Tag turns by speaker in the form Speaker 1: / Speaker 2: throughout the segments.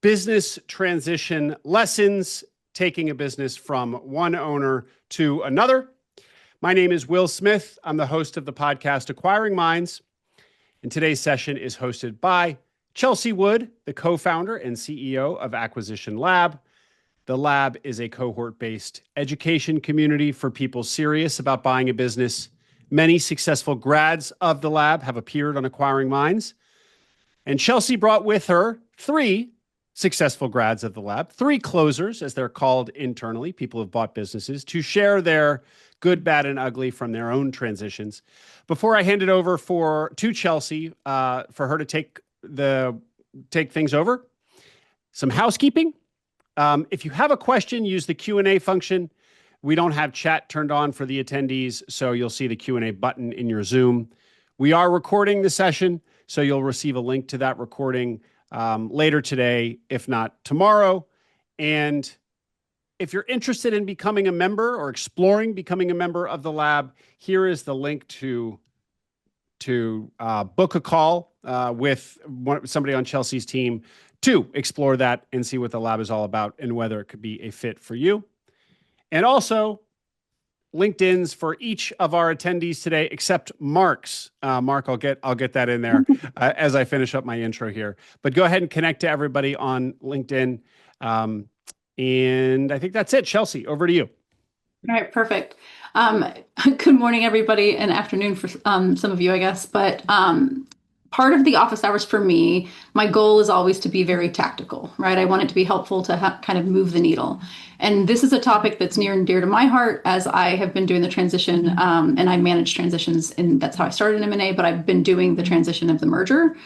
Speaker 1: business transition lessons, taking a business from one owner to another. My name is Will Smith. I'm the host of the podcast Acquiring Minds. And today's session is hosted by Chelsea Wood, the co-founder and CEO of Acquisition Lab. The Lab is a cohort-based education community for people serious about buying a business. Many successful grads of the Lab have appeared on Acquiring Minds. And Chelsea brought with her three successful grads of the Lab, three closers, as they're called internally, people who've bought businesses, to share their good, bad, and ugly from their own transitions. Before I hand it over to Chelsea for her to take things over, some housekeeping. If you have a question, use the Q&A function. We don't have chat turned on for the attendees, so you'll see the Q&A button in your Zoom. We are recording the session, so you'll receive a link to that recording later today, if not tomorrow. And if you're interested in becoming a member or exploring becoming a member of the Lab, here is the link to book a call with somebody on Chelsea's team to explore that and see what the Lab is all about and whether it could be a fit for you. And also, LinkedIn's for each of our attendees today, except Mark's. Mark, I'll get that in there as I finish up my intro here. But go ahead and connect to everybody on LinkedIn. And I think that's it. Chelsea, over to you.
Speaker 2: All right, perfect. Good morning, everybody, and afternoon for some of you, I guess. But part of the office hours for me, my goal is always to be very tactical, right? I want it to be helpful to kind of move the needle. And this is a topic that's near and dear to my heart as I have been doing the transition and I manage transitions, and that's how I started in M&A, but I've been doing the transition of the merger.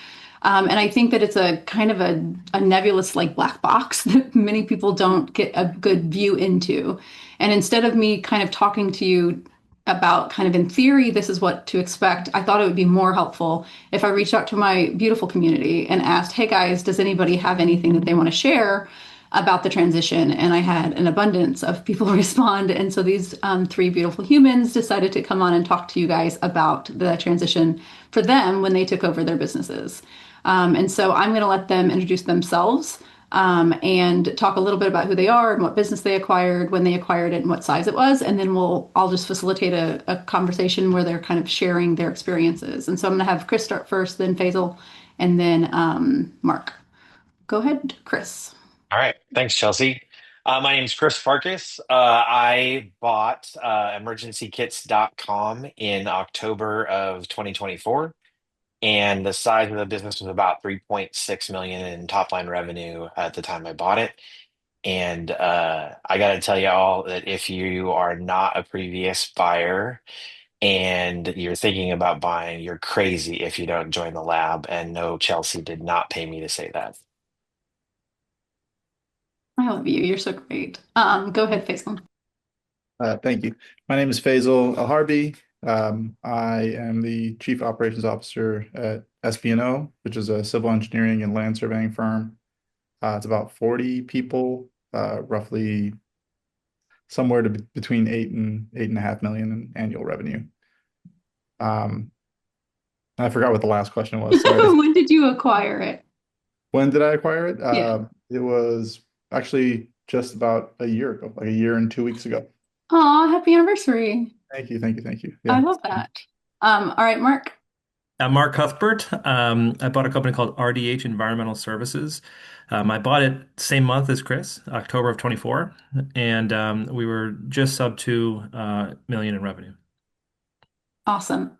Speaker 2: And I think that it's a kind of a nebulous like black box that many people don't get a good view into. And instead of me kind of talking to you about kind of in theory, this is what to expect, I thought it would be more helpful if I reached out to my beautiful community and asked, hey guys, does anybody have anything that they want to share about the transition? And I had an abundance of people respond. And so these three beautiful humans decided to come on and talk to you guys about the transition for them when they took over their businesses. And so I'm going to let them introduce themselves and talk a little bit about who they are and what business they acquired, when they acquired it, and what size it was. And then I'll just facilitate a conversation where they're kind of sharing their experiences. And so I'm going to have Chris start first, then Faisal, and then Mark. Go ahead, Chris.
Speaker 3: All right. Thanks, Chelsea. My name is Chris Farkas. I bought emergencykits.com in October of 2024, and the size of the business was about 3.6 million in top line revenue at the time I bought it. And I got to tell you all that if you are not a previous buyer and you're thinking about buying, you're crazy if you don't join the Lab. And no, Chelsea did not pay me to say that.
Speaker 2: I love you. You're so great. Go ahead, Faisal.
Speaker 4: Thank you. My name is Faisal Al-Harbi. I am the Chief Operations Officer at SPNO, which is a civil engineering and land surveying firm. It's about 40 people, roughly somewhere between 8 and 8.5 million in annual revenue. I forgot what the last question was. Sorry.
Speaker 2: When did you acquire it?
Speaker 4: When did I acquire it?
Speaker 2: Yeah.
Speaker 4: It was actually just about a year ago, like a year and 2 weeks ago.
Speaker 2: Aw, happy anniversary.
Speaker 4: Thank you.
Speaker 2: I love that. All right, Mark.
Speaker 5: Mark Cuthbert. I bought a company called RDH Environmental Services. I bought it same month as Chris, October of 24, and we were just sub 2 million in revenue.
Speaker 2: Awesome.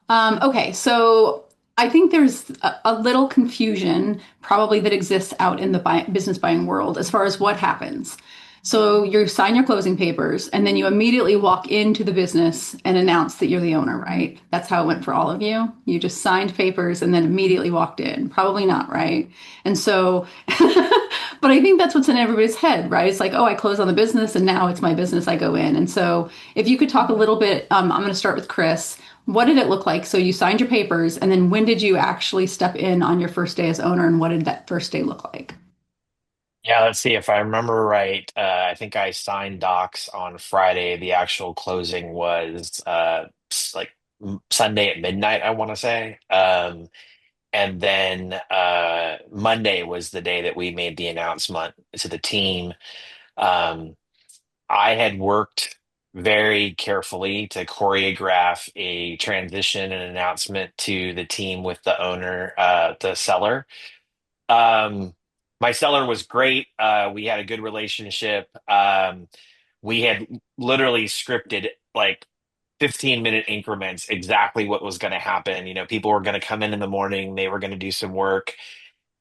Speaker 2: Okay, so I think there's a little confusion probably that exists out in the business buying world as far as what happens. So you sign your closing papers and then you immediately walk into the business and announce that you're the owner, right? That's how it went for all of you. You just signed papers and then immediately walked in. Probably not, right? And so, but I think that's what's in everybody's head, right? It's like, oh, I close on the business and now it's my business, I go in. And so if you could talk a little bit, I'm going to start with Chris. What did it look like? So you signed your papers and then when did you actually step in on your first day as owner and what did that first day look like?
Speaker 3: Yeah, let's see if I remember right. I think I signed docs on Friday. The actual closing was like Sunday at midnight, I want to say. And then Monday was the day that we made the announcement to the team. Um, I had worked very carefully to choreograph a transition and announcement to the team with the owner, the seller. Um, my seller was great. We had a good relationship. We had literally scripted like 15-minute increments exactly what was going to happen. People were going to come in the morning, they were going to do some work,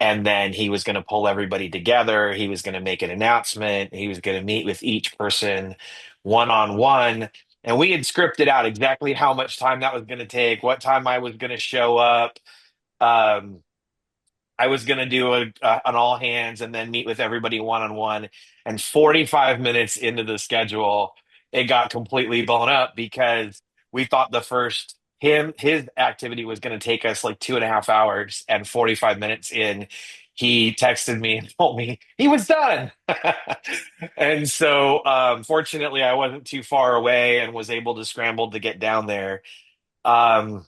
Speaker 3: and then he was going to pull everybody together. He was going to make an announcement. He was going to meet with each person one on one. And we had scripted out exactly how much time that was going to take, what time I was going to show up. Um, I was going to do an all hands and then meet with everybody one on one. And 45 minutes into the schedule, it got completely blown up because we thought his activity was going to take us like 2.5 hours. And 45 minutes in, he texted me and told me he was done. And so, fortunately, I wasn't too far away and was able to scramble to get down there. Um,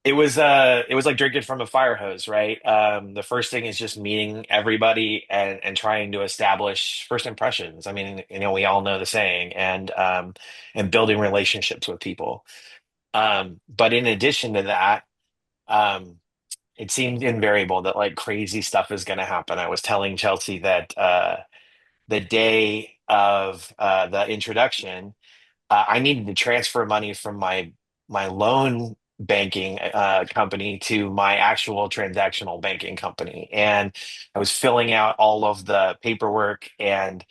Speaker 3: it was like drinking from a fire hose, right? The first thing is just meeting everybody and trying to establish first impressions. I mean, we all know the saying, and building relationships with people. But in addition to that, um, it seemed invariable that like crazy stuff is going to happen. I was telling Chelsea that the day of the introduction, I needed to transfer money from my loan banking company to my actual transactional banking company, and I was filling out all of the paperwork, and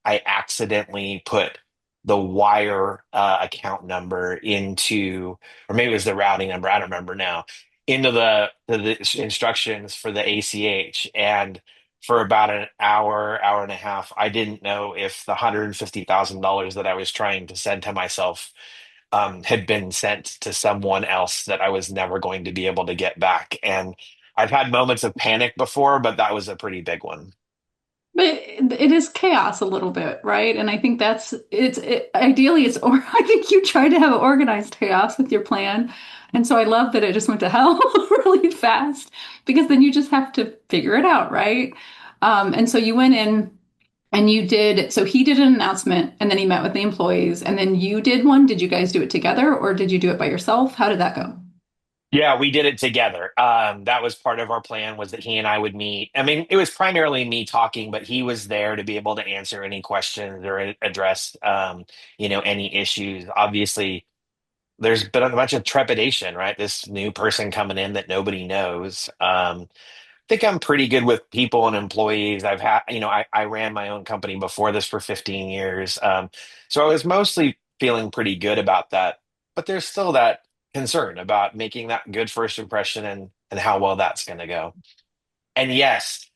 Speaker 3: I accidentally put the wire account number into, or maybe it was the routing number, I don't remember now, into the instructions for the ACH. And for about an hour, hour and a half, I didn't know if the $150,000 that I was trying to send to myself had been sent to someone else that I was never going to be able to get back. And I've had moments of panic before, but that was a pretty big one.
Speaker 2: But it is chaos a little bit, right? And I think ideally or I think you try to have organized chaos with your plan. And so I love that it just went to hell really fast because then you just have to figure it out, right? And so you went in and so he did an announcement and then he met with the employees and then you did one. Did you guys do it together or did you do it by yourself? How did that go?
Speaker 3: Yeah, we did it together. That was part of our plan, was that he and I would meet. I mean, it was primarily me talking, but he was there to be able to answer any questions or address, any issues. Obviously, there's been a bunch of trepidation, right? This new person coming in that nobody knows. Think I'm pretty good with people and employees. I ran my own company before this for 15 years. So I was mostly feeling pretty good about that. But there's still that concern about making that good first impression and how well that's going to go. And yes,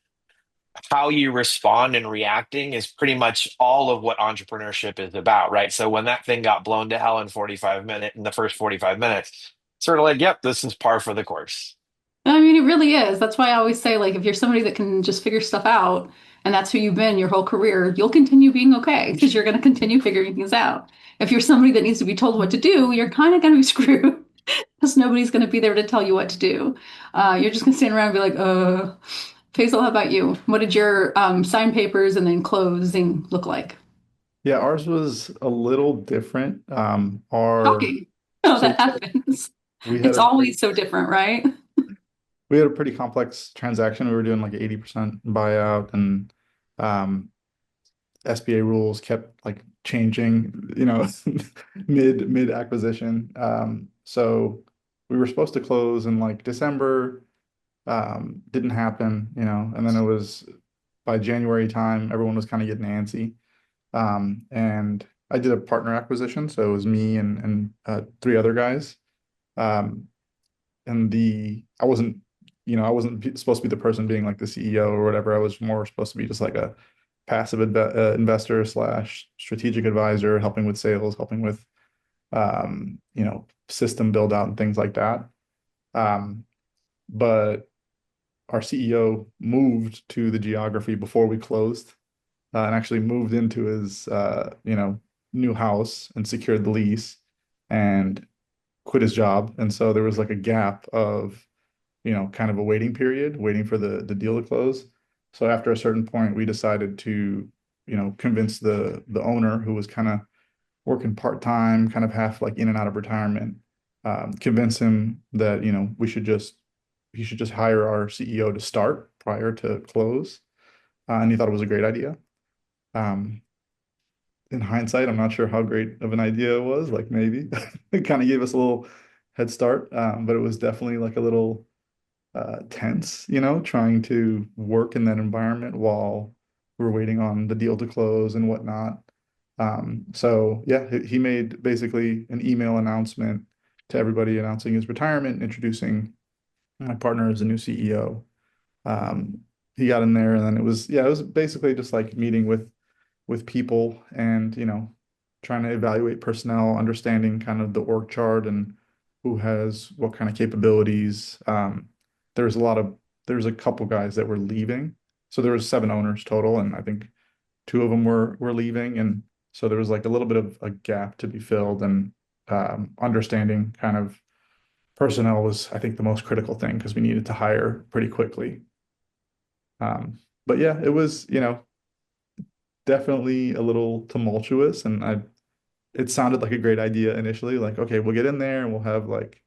Speaker 3: how you respond and reacting is pretty much all of what entrepreneurship is about, right? So when that thing got blown to hell in the first 45 minutes, sort of like, yep, this is par for the course.
Speaker 2: I mean, it really is. That's why I always say, like, if you're somebody that can just figure stuff out and that's who you've been your whole career, you'll continue being okay because you're going to continue figuring things out. If you're somebody that needs to be told what to do, you're kind of going to be screwed because nobody's going to be there to tell you what to do. You're just going to stand around and be like, Faisal, how about you? What did your sign papers and then closing look like?
Speaker 4: Yeah, ours was a little different. Our
Speaker 2: Shocking. Oh,
Speaker 4: so
Speaker 2: that happens.
Speaker 4: we had
Speaker 2: It's
Speaker 4: a
Speaker 2: always so different, right?
Speaker 4: we had a pretty complex transaction. We were doing like 80% buyout, and um, SBA rules kept like changing, mid acquisition. So we were supposed to close in like December, didn't happen, and then it was by January time, everyone was kind of getting antsy. And I did a partner acquisition, so it was me and three other guys. Um, and I wasn't supposed to be the person being like the CEO or whatever. I was more supposed to be just like a passive investor slash strategic advisor, helping with sales, helping with system build out and things like that. Um, but our CEO moved to the geography before we closed, and actually moved into his new house and secured the lease and quit his job. And so there was like a gap of kind of a waiting period, waiting for the deal to close. So after a certain point, we decided to, convince the owner, who was kind of working part-time, kind of half like in and out of retirement, convince him that, he should just hire our CEO to start prior to close. And he thought it was a great idea. Um, in hindsight, I'm not sure how great of an idea it was. Like maybe it kind of gave us a little head start, but it was definitely like a little tense, trying to work in that environment while we're waiting on the deal to close and whatnot. So yeah, he made basically an email announcement to everybody announcing his retirement, introducing my partner as a new CEO. Um, he got in there, and then it was basically just like meeting with people and, trying to evaluate personnel, understanding kind of the org chart and who has what kind of capabilities. There's a lot of there's a couple guys that were leaving. So there was 7 owners total, and I think 2 of them were leaving. And so there was like a little bit of a gap to be filled, and understanding kind of personnel was, I think, the most critical thing because we needed to hire pretty quickly. But yeah, it was, definitely a little tumultuous, and it sounded like a great idea initially, like, okay, we'll get in there and we'll have like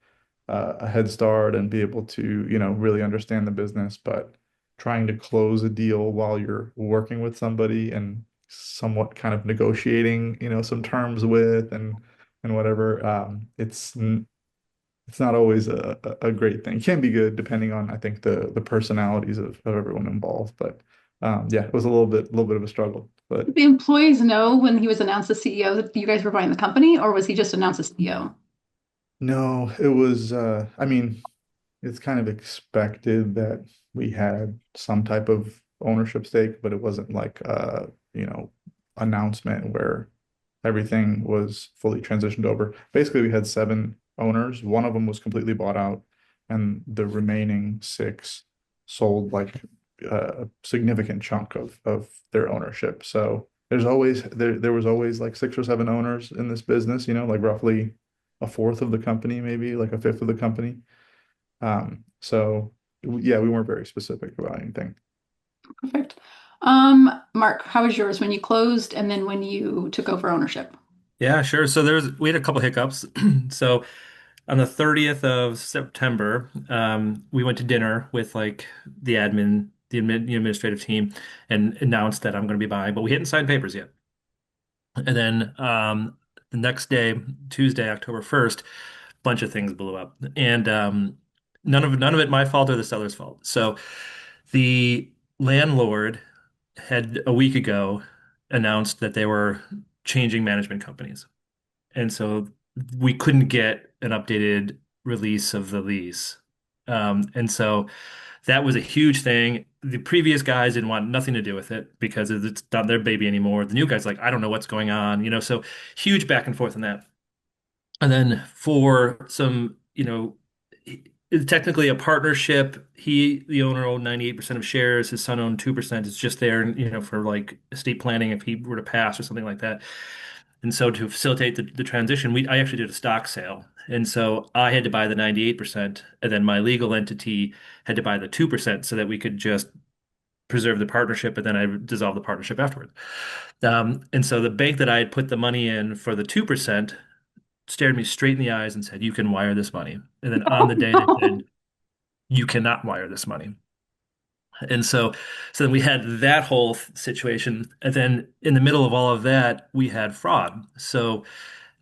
Speaker 4: a head start and be able to, really understand the business. But trying to close a deal while you're working with somebody and somewhat kind of negotiating, some terms with and whatever, it's not always a great thing. It can be good depending on, I think, the personalities of everyone involved. But yeah, it was a little bit of a struggle. But
Speaker 2: Did the employees know when he was announced as CEO that you guys were buying the company, or was he just announced as CEO?
Speaker 4: no, it was I mean, it's kind of expected that we had some type of ownership stake, but it wasn't like announcement where everything was fully transitioned over. Basically, we had 7 owners. One of them was completely bought out, and the remaining 6 sold like a significant chunk of their ownership. So there was always like 6 or 7 owners in this business, like roughly a fourth of the company, maybe like a fifth of the company. So yeah, we weren't very specific about anything.
Speaker 2: Perfect. Mark, how was yours when you closed and then when you took over ownership?
Speaker 5: Yeah, sure. So we had a couple hiccups. So on the 30th of September, we went to dinner with like the administrative team, and announced that I'm going to be buying, but we hadn't signed papers yet. And then the next day, Tuesday, October 1st, bunch of things blew up, and none of it my fault or the seller's fault. So the landlord had a week ago announced that they were changing management companies. And so we couldn't get an updated release of the lease. And so that was a huge thing. The previous guys didn't want nothing to do with it because it's not their baby anymore. The new guy's like, I don't know what's going on, so huge back and forth on that. And then for some, it's technically a partnership. The owner owned 98% of shares. His son owned 2%. It's just there, for like estate planning if he were to pass or something like that. And so to facilitate the transition, I actually did a stock sale. And so I had to buy the 98%, and then my legal entity had to buy the 2% so that we could just preserve the partnership, and then I dissolved the partnership afterwards. And so the bank that I had put the money in for the 2% stared me straight in the eyes and said, "You can wire this money." And then on the day they said, "You cannot wire this money." And so then we had that whole situation. And then in the middle of all of that, we had fraud. So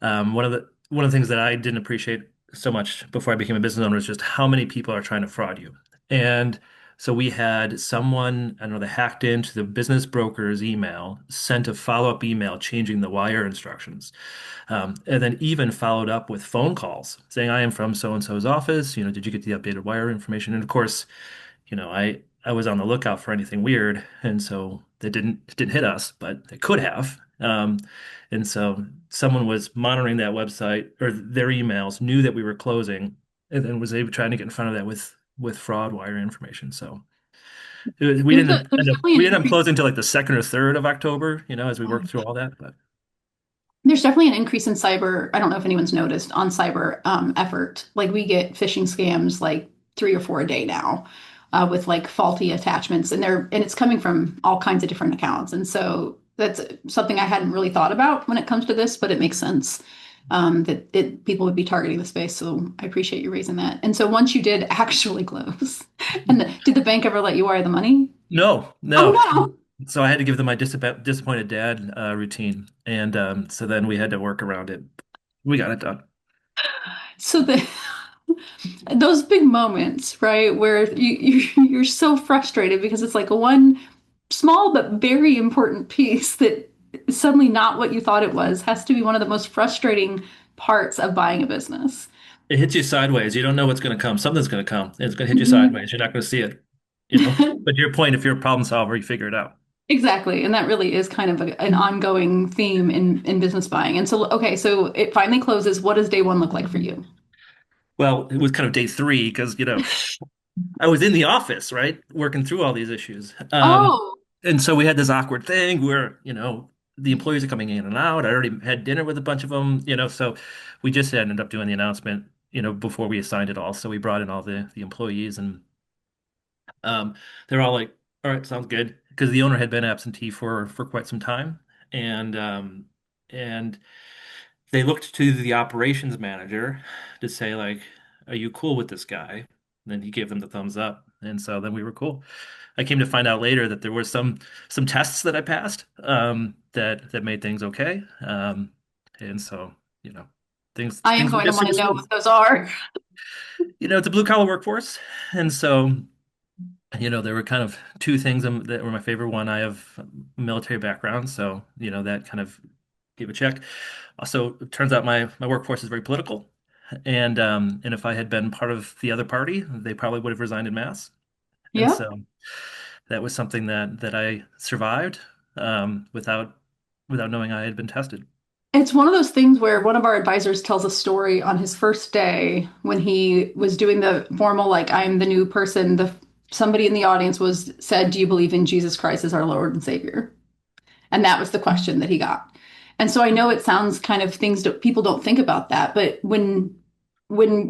Speaker 5: one of the things that I didn't appreciate so much before I became a business owner is just how many people are trying to fraud you. And so we had someone, I don't know, that hacked into the business broker's email, sent a follow-up email changing the wire instructions, and then even followed up with phone calls saying, "I am from so and so's office. Did you get the updated wire information?" And of course, I was on the lookout for anything weird, and so it didn't hit us, but it could have. And so someone was monitoring that website or their emails, knew that we were closing, and then was able trying to get in front of that with fraud wire information. So we didn't
Speaker 2: There's
Speaker 5: end up
Speaker 2: definitely
Speaker 5: we
Speaker 2: an
Speaker 5: didn't end up
Speaker 2: increase.
Speaker 5: closing until like the 2nd or 3rd of October, as we worked through all that. But
Speaker 2: There's definitely an increase in cyber. I don't know if anyone's noticed on cyber effort. Like we get phishing scams like 3 or 4 a day now, with like faulty attachments, and it's coming from all kinds of different accounts. And so that's something I hadn't really thought about when it comes to this, but it makes sense that people would be targeting the space. So I appreciate you raising that. And so once you did actually close, and did the bank ever let you wire the money?
Speaker 5: No,
Speaker 2: Oh
Speaker 5: no.
Speaker 2: no.
Speaker 5: So I had to give them my disappointed dad routine, and so then we had to work around it. We got it done.
Speaker 2: So those big moments, right, where you're so frustrated because it's like one small but very important piece that is suddenly not what you thought it was, has to be one of the most frustrating parts of buying a business.
Speaker 5: It hits you sideways. You don't know what's going to come. Something's going to come. It's going to hit you
Speaker 2: Mhm.
Speaker 5: sideways. You're not going to see it, you know. But to your point, if you're a problem solver, you figure it out.
Speaker 2: Exactly. And that really is kind of an ongoing theme in business buying. And so, okay, so it finally closes. What does day one look like for you?
Speaker 5: Well, it was kind of day three because, I was in the office, right, working through all these issues.
Speaker 2: Oh,
Speaker 5: And so we had this awkward thing where, the employees are coming in and out. I already had dinner with a bunch of them, so we just ended up doing the announcement, before we assigned it all. So we brought in all the employees and they're all like, all right, sounds good. Because the owner had been absentee for quite some time. And they looked to the operations manager to say, like, are you cool with this guy? And then he gave them the thumbs up. And so then we were cool. I came to find out later that there were some tests that I passed that made things okay. And so, things
Speaker 2: I am
Speaker 5: things were
Speaker 2: going to
Speaker 5: just
Speaker 2: want
Speaker 5: super
Speaker 2: to know
Speaker 5: smooth.
Speaker 2: what those are.
Speaker 5: It's a blue collar workforce. And so, there were kind of two things that were my favorite. One, I have a military background, so, that kind of gave a check. Also, it turns out my workforce is very political. And if I had been part of the other party, they probably would have resigned en masse. And
Speaker 2: Yeah.
Speaker 5: so that was something that I survived without knowing I had been tested.
Speaker 2: It's one of those things where one of our advisors tells a story on his first day when he was doing the formal, like, I'm the new person. Somebody in the audience said, "Do you believe in Jesus Christ as our Lord and Savior?" And that was the question that he got. And so I know it sounds kind of things that people don't think about that, but when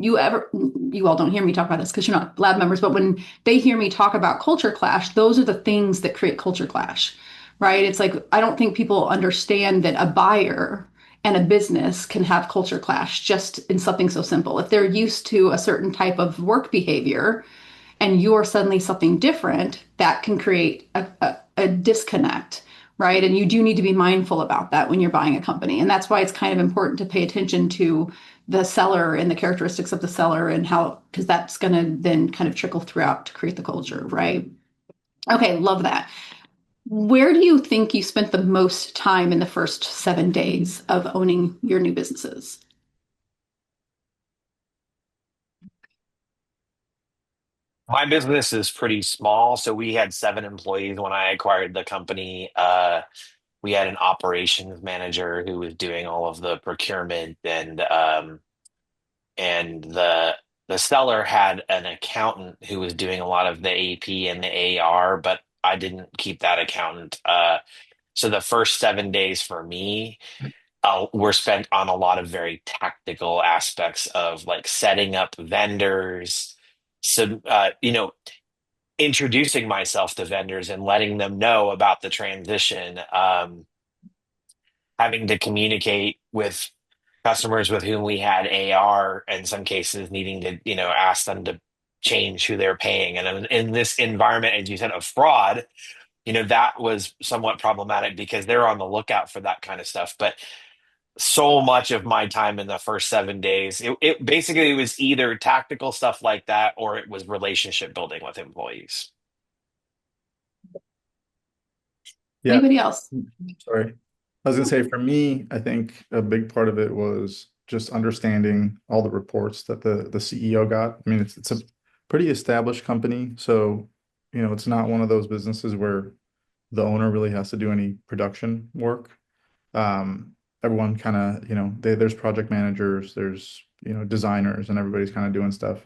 Speaker 2: you all don't hear me talk about this because you're not lab members, but when they hear me talk about culture clash, those are the things that create culture clash, right? It's like I don't think people understand that a buyer and a business can have culture clash just in something so simple. If they're used to a certain type of work behavior and you're suddenly something different, that can create a disconnect, right? And you do need to be mindful about that when you're buying a company. And that's why it's kind of important to pay attention to the seller and the characteristics of the seller and how, because that's going to then kind of trickle throughout to create the culture, right? Okay, love that. Where do you think you spent the most time in the first 7 days of owning your new businesses?
Speaker 3: My business is pretty small, so we had 7 employees when I acquired the company. We had an operations manager who was doing all of the procurement, and the seller had an accountant who was doing a lot of the AP and the AR, but I didn't keep that accountant. So the first 7 days for me were spent on a lot of very tactical aspects of like setting up vendors. So, introducing myself to vendors and letting them know about the transition, having to communicate with customers with whom we had AR, in some cases needing to, ask them to change who they're paying. And in this environment, as you said, of fraud, that was somewhat problematic because they're on the lookout for that kind of stuff. But so much of my time in the first 7 days, it basically was either tactical stuff like that or it was relationship building with employees.
Speaker 4: Yeah,
Speaker 2: Anybody else?
Speaker 4: sorry. I was gonna say for me, I think a big part of it was just understanding all the reports that the CEO got. I mean, it's a pretty established company, so it's not one of those businesses where the owner really has to do any production work. Everyone kind of, there's project managers, there's designers, and everybody's kind of doing stuff.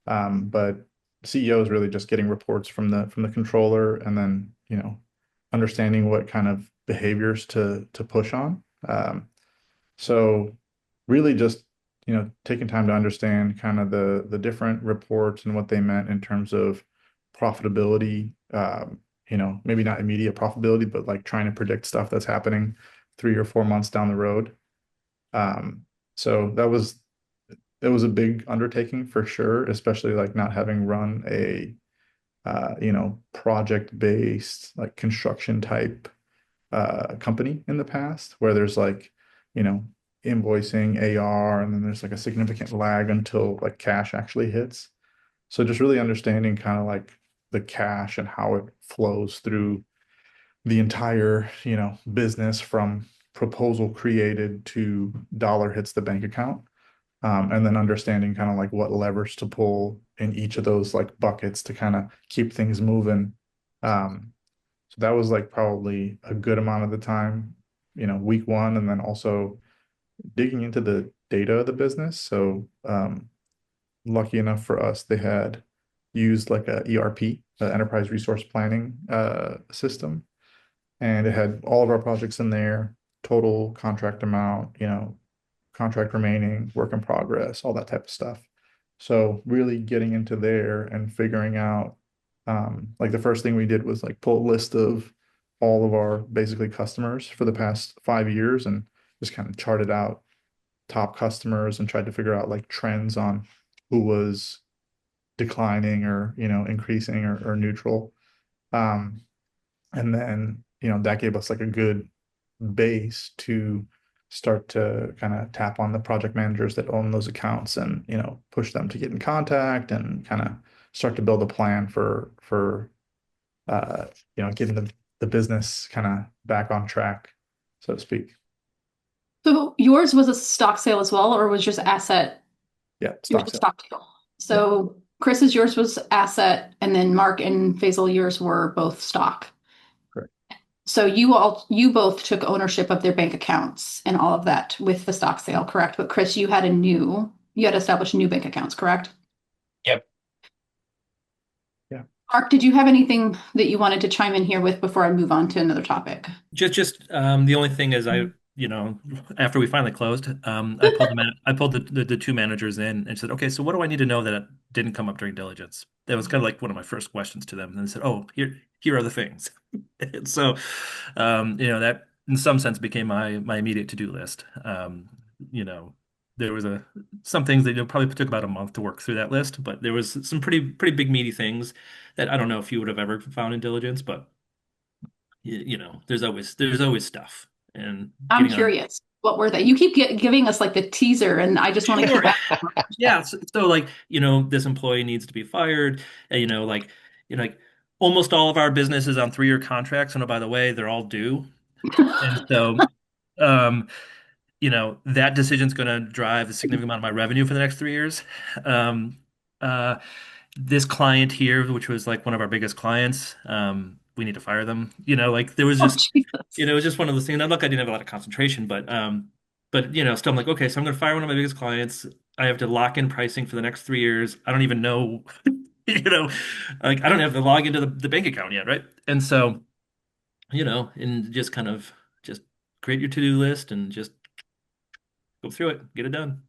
Speaker 4: But CEO is really just getting reports from the controller, and then understanding what kind of behaviors to push on. So really just taking time to understand kind of the different reports and what they meant in terms of profitability. Maybe not immediate profitability, but like trying to predict stuff that's happening 3 or 4 months down the road. So that was a big undertaking for sure, especially like not having run a project-based like construction type company in the past, where there's like, you know, invoicing, AR, and then there's like a significant lag until like cash actually hits. So just really understanding kind of like the cash and how it flows through the entire, business from proposal created to dollar hits the bank account. And then understanding kind of like what levers to pull in each of those like buckets to kind of keep things moving. So that was like probably a good amount of the time, week one, and then also digging into the data of the business. So lucky enough for us, they had used like a ERP, the enterprise resource planning system, and it had all of our projects in there, total contract amount, contract remaining, work in progress, all that type of stuff. So really getting into there and figuring out, like the first thing we did was like pull a list of all of our basically customers for the past 5 years and just kind of charted out top customers and tried to figure out like trends on who was declining or, increasing or neutral. Um, and then, that gave us like a good base to start to kind of tap on the project managers that own those accounts and, push them to get in contact and kind of start to build a plan for getting the business kind of back on track, so to speak.
Speaker 2: So yours was a stock sale as well, or was just asset?
Speaker 4: Yeah,
Speaker 2: Yours
Speaker 4: stock
Speaker 2: was
Speaker 4: sale.
Speaker 2: stock sale. So Chris's yours was asset, and then Mark and Faisal yours were both stock.
Speaker 4: Correct.
Speaker 2: So you both took ownership of their bank accounts and all of that with the stock sale, correct? But Chris, you had established new bank accounts, correct?
Speaker 3: Yep.
Speaker 4: Yeah.
Speaker 2: Mark, did you have anything that you wanted to chime in here with before I move on to another topic?
Speaker 5: Just the only thing is after we finally closed, I pulled the two managers in and said, okay, so what do I need to know that didn't come up during diligence? That was kind of like one of my first questions to them. And they said, oh, here are the things. And so, that in some sense became my immediate to-do list. There was some things that probably took about a month to work through that list, but there was some pretty big meaty things that I don't know if you would have ever found in diligence, but there's always stuff and
Speaker 2: I'm
Speaker 5: getting on.
Speaker 2: curious. What were they? You keep giving us like the teaser, and I just want to
Speaker 5: Sure.
Speaker 2: keep asking more
Speaker 5: Yeah.
Speaker 2: questions.
Speaker 5: So like, this employee needs to be fired. And, like almost all of our business is on 3-year contracts. And oh, by the way, they're all due. And so, um, that decision's going to drive a significant amount of my revenue for the next 3 years. Um, uh, this client here, which was like one of our biggest clients, we need to fire them. Like there was
Speaker 2: Oh,
Speaker 5: just,
Speaker 2: Jesus.
Speaker 5: it was just one of those things. And look, I didn't have a lot of concentration, but still I'm like, okay, so I'm going to fire one of my biggest clients. I have to lock in pricing for the next 3 years. I don't even know, you know, like I don't have to log into the bank account yet, right? And so, and just kind of just create your to-do list and just go through it, get it done.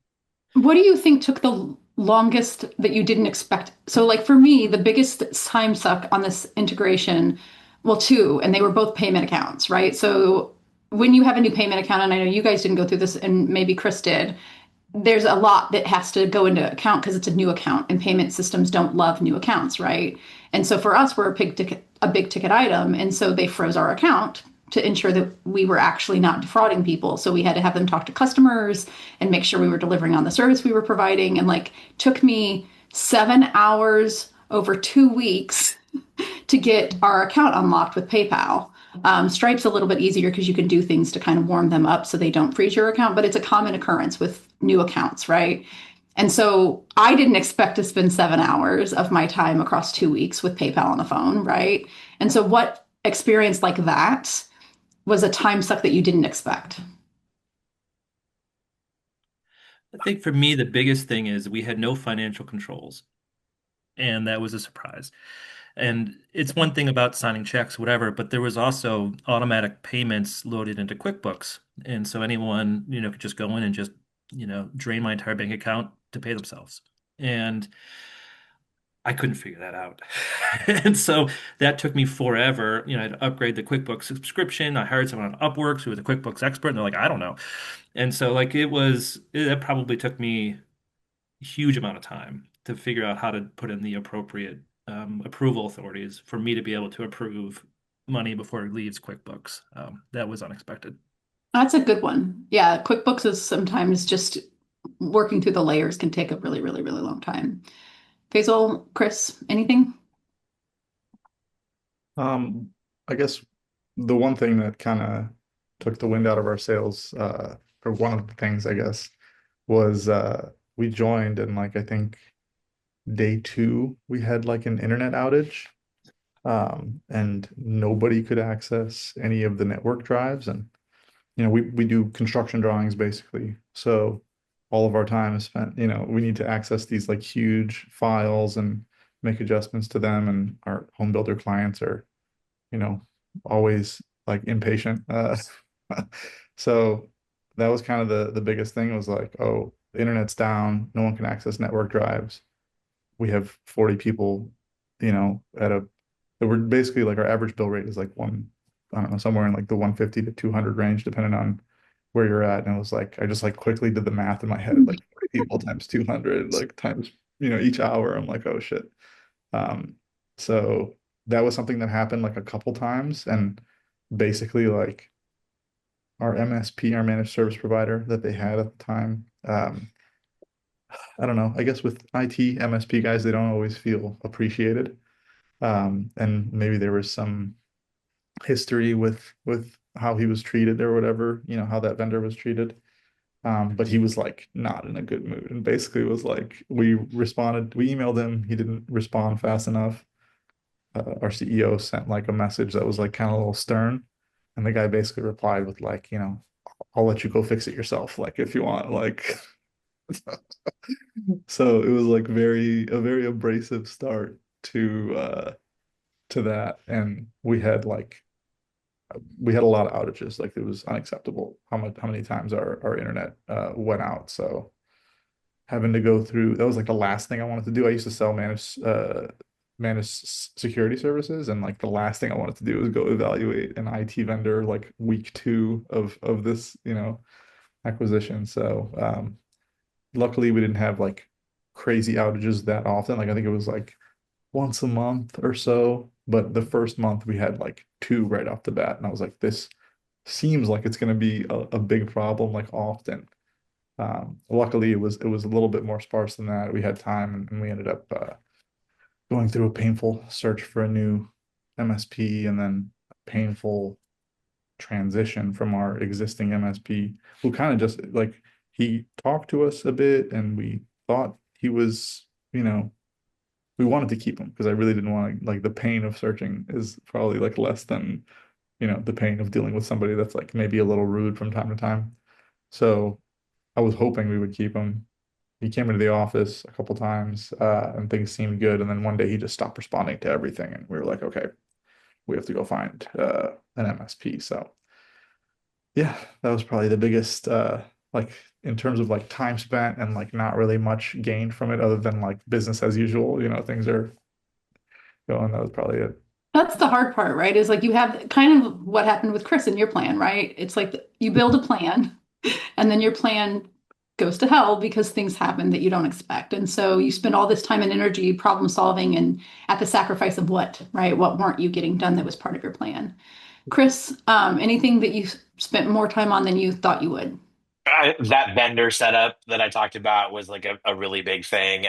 Speaker 2: What do you think took the longest that you didn't expect? So, like for me, the biggest time suck on this integration, well, two, and they were both payment accounts, right? So, when you have a new payment account, and I know you guys didn't go through this, and maybe Chris did, there's a lot that has to go into account because it's a new account, and payment systems don't love new accounts, right? And so for us, we're a big ticket item, and so they froze our account to ensure that we were actually not defrauding people. So we had to have them talk to customers and make sure we were delivering on the service we were providing. And like took me 7 hours over 2 weeks to get our account unlocked with PayPal. Stripe's a little bit easier because you can do things to kind of warm them up so they don't freeze your account, but it's a common occurrence with new accounts, right? And so I didn't expect to spend 7 hours of my time across 2 weeks with PayPal on the phone, right? And so what experience like that was a time suck that you didn't expect?
Speaker 5: I think for me, the biggest thing is we had no financial controls, and that was a surprise. And it's one thing about signing checks, whatever, but there was also automatic payments loaded into QuickBooks. And so anyone, could just go in and just drain my entire bank account to pay themselves. And I couldn't figure that out. And so that took me forever. I had to upgrade the QuickBooks subscription. I hired someone on Upworks who was a QuickBooks expert, and they're like, I don't know. And so like it probably took me a huge amount of time to figure out how to put in the appropriate approval authorities for me to be able to approve money before it leaves QuickBooks. That was unexpected.
Speaker 2: That's a good one. Yeah, QuickBooks is sometimes just working through the layers can take a really, really, really long time. Faisal, Chris, anything?
Speaker 4: Um, I guess the one thing that kind of took the wind out of our sails, or one of the things, I guess, was we joined and like I think day two we had like an internet outage, and nobody could access any of the network drives, and we do construction drawings basically. So all of our time is spent, we need to access these like huge files and make adjustments to them. And our home builder clients are, you know, always like impatient. So that was kind of the biggest thing was like, oh, the internet's down, no one can access network drives. We have 40 people, at a we're basically like our average bill rate is like I don't know, somewhere in like the 150 to 200 range, depending on where you're at. And it was like, I just like quickly did the math in my head, like 40 people times 200, like times, each hour. I'm like, oh shit. Um, so that was something that happened like a couple times. And basically like our MSP, our managed service provider that they had at the time, I don't know, I guess with IT MSP guys, they don't always feel appreciated. And maybe there was some history with how he was treated or whatever, how that vendor was treated. But he was like not in a good mood and basically was like, we emailed him, he didn't respond fast enough. Our CEO sent like a message that was like kind of a little stern, and the guy basically replied with like, I'll let you go fix it yourself, like if you want, like. So it was like a very abrasive start to that, and we had a lot of outages. Like it was unacceptable how many times our internet went out. So having to go through that was like the last thing I wanted to do. I used to sell managed security services, and like the last thing I wanted to do was go evaluate an IT vendor like week two of this, acquisition. So luckily we didn't have like crazy outages that often. Like I think it was like once a month or so. But the first month we had like two right off the bat. And I was like, this seems like it's going to be a big problem like often. Luckily it was a little bit more sparse than that. We had time, and we ended up going through a painful search for a new MSP, and then a painful transition from our existing MSP, who kind of just like he talked to us a bit and we thought he was, we wanted to keep him because I really didn't want to, like, the pain of searching is probably like less than, the pain of dealing with somebody that's like maybe a little rude from time to time. So I was hoping we would keep him. He came into the office a couple times, and things seemed good. And then one day he just stopped responding to everything. And we were like, okay, we have to go find an MSP. So yeah, that was probably the biggest, like in terms of like time spent and like not really much gained from it other than like business as usual, things are going. That was probably it.
Speaker 2: That's the hard part, right? Is like you have kind of what happened with Chris in your plan, right? It's like you build a plan and then your plan goes to hell because things happen that you don't expect. And so you spend all this time and energy problem solving and at the sacrifice of what, right? What weren't you getting done that was part of your plan? Chris, anything that you spent more time on than you thought you would?
Speaker 3: That vendor setup that I talked about was like a really big thing.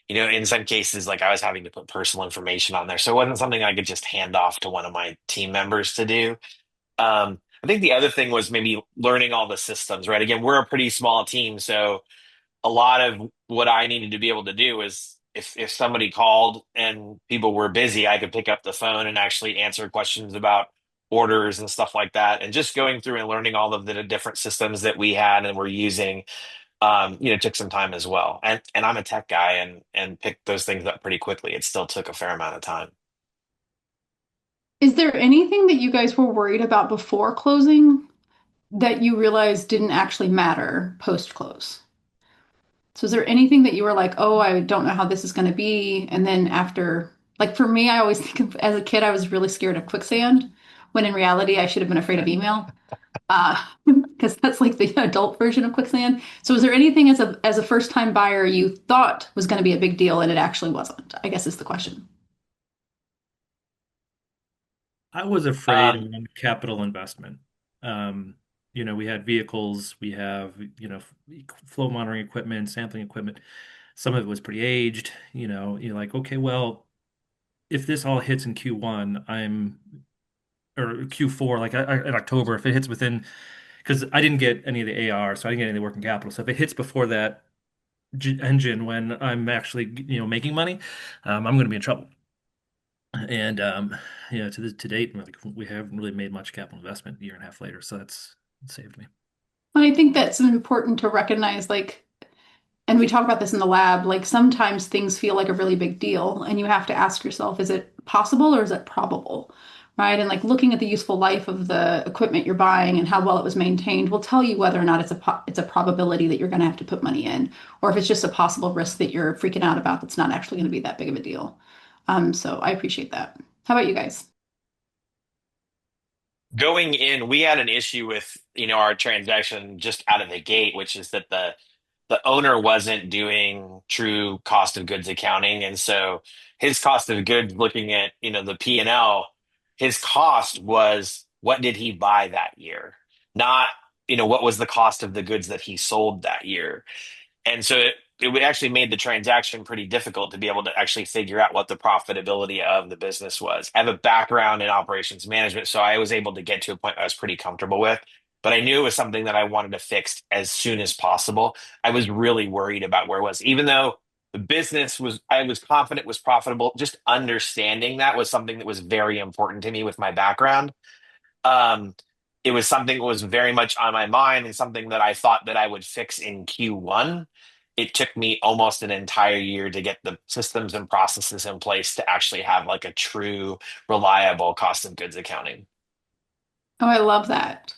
Speaker 3: In some cases, like I was having to put personal information on there, so it wasn't something I could just hand off to one of my team members to do. I think the other thing was maybe learning all the systems, right? Again, we're a pretty small team, so a lot of what I needed to be able to do is if somebody called and people were busy, I could pick up the phone and actually answer questions about orders and stuff like that. And just going through and learning all of the different systems that we had and were using, took some time as well. And I'm a tech guy and picked those things up pretty quickly. It still took a fair amount of time.
Speaker 2: Is there anything that you guys were worried about before closing that you realized didn't actually matter post-close? So is there anything that you were like, oh, I don't know how this is going to be? And then after, like for me, I always think of, as a kid, I was really scared of quicksand, when in reality, I should have been afraid of email. Because that's like the adult version of quicksand. So is there anything as a first time buyer you thought was going to be a big deal and it actually wasn't? I guess is the question.
Speaker 5: I was afraid
Speaker 3: Um,
Speaker 5: around capital investment. We had vehicles, we have, flow monitoring equipment, sampling equipment. Some of it was pretty aged. You're like, okay, well, if this all hits in Q1, or Q4, like in October, if it hits within, because I didn't get any of the AR, so I didn't get any of the working capital. So if it hits before that engine when I'm actually, making money, I'm going to be in trouble. And to date, we haven't really made much capital investment a year and a half later, so that's saved me.
Speaker 2: And I think that's important to recognize, like, and we talk about this in the lab, like sometimes things feel like a really big deal, and you have to ask yourself, is it possible or is it probable? Right. And like looking at the useful life of the equipment you're buying and how well it was maintained will tell you whether or not it's a probability that you're going to have to put money in, or if it's just a possible risk that you're freaking out about that's not actually going to be that big of a deal. So I appreciate that. How about you guys?
Speaker 3: Going in, we had an issue with, our transaction just out of the gate, which is that the owner wasn't doing true cost of goods accounting. And so his cost of goods, looking at, the P&L, his cost was what did he buy that year? Not, what was the cost of the goods that he sold that year. And so it would actually made the transaction pretty difficult to be able to actually figure out what the profitability of the business was. I have a background in operations management, so I was able to get to a point I was pretty comfortable with. But I knew it was something that I wanted to fix as soon as possible. I was really worried about where it was, even though the business was, I was confident was profitable. Just understanding that was something that was very important to me with my background. Um, it was something that was very much on my mind and something that I thought that I would fix in Q1. It took me almost an entire year to get the systems and processes in place to actually have like a true, reliable cost of goods accounting.
Speaker 2: Oh, I love that.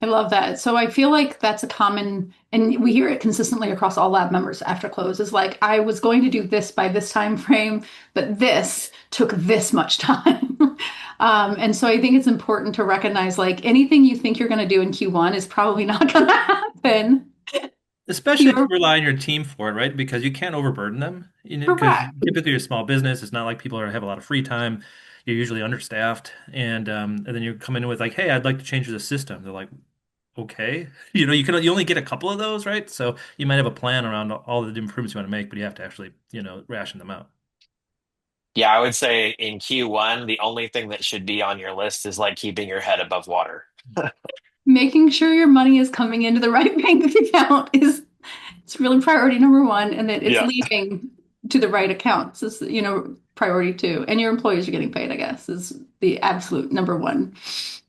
Speaker 2: I love that. So I feel like that's a common, and we hear it consistently across all lab members after close is like, I was going to do this by this time frame, but this took this much time. And so I think it's important to recognize like anything you think you're going to do in Q1 is probably not going to happen.
Speaker 5: Especially if you
Speaker 2: You're
Speaker 5: rely on your team for it, right? Because you can't overburden them. Because
Speaker 2: correct.
Speaker 5: typically you're a small business. It's not like people have a lot of free time. You're usually understaffed, and then you come in with like, "Hey, I'd like to change the system." They're like, "Okay." You only get a couple of those, right? So you might have a plan around all the improvements you want to make, but you have to actually, ration them out.
Speaker 3: Yeah, I would say in Q1, the only thing that should be on your list is like keeping your head above water.
Speaker 2: Making sure your money is coming into the right bank account is it's really priority number one, and that it's
Speaker 3: Yeah.
Speaker 2: leaving to the right accounts is, priority two. And your employees are getting paid, I guess, is the absolute number one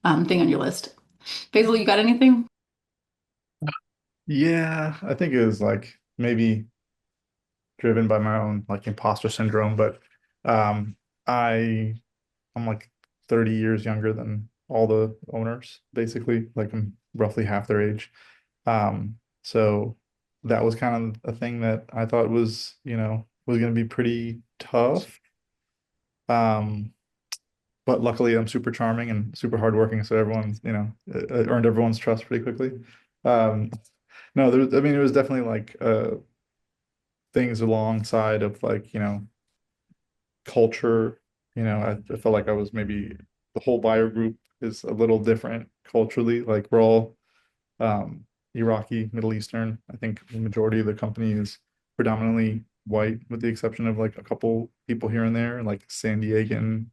Speaker 2: thing on your list. Basil, you got anything?
Speaker 4: Yeah, I think it was like maybe driven by my own like imposter syndrome, but um I I'm like 30 years younger than all the owners, basically. Like I'm roughly half their age. So that was kind of a thing that I thought was, was going to be pretty tough. Um, but luckily I'm super charming and super hardworking, so everyone's, earned everyone's trust pretty quickly. Um, no, I mean, it was definitely like things alongside of like, culture. I felt like I was maybe the whole buyer group is a little different culturally. Like we're all Iraqi, Middle Eastern. I think the majority of the company is predominantly white, with the exception of like a couple people here and there, like San Diegan,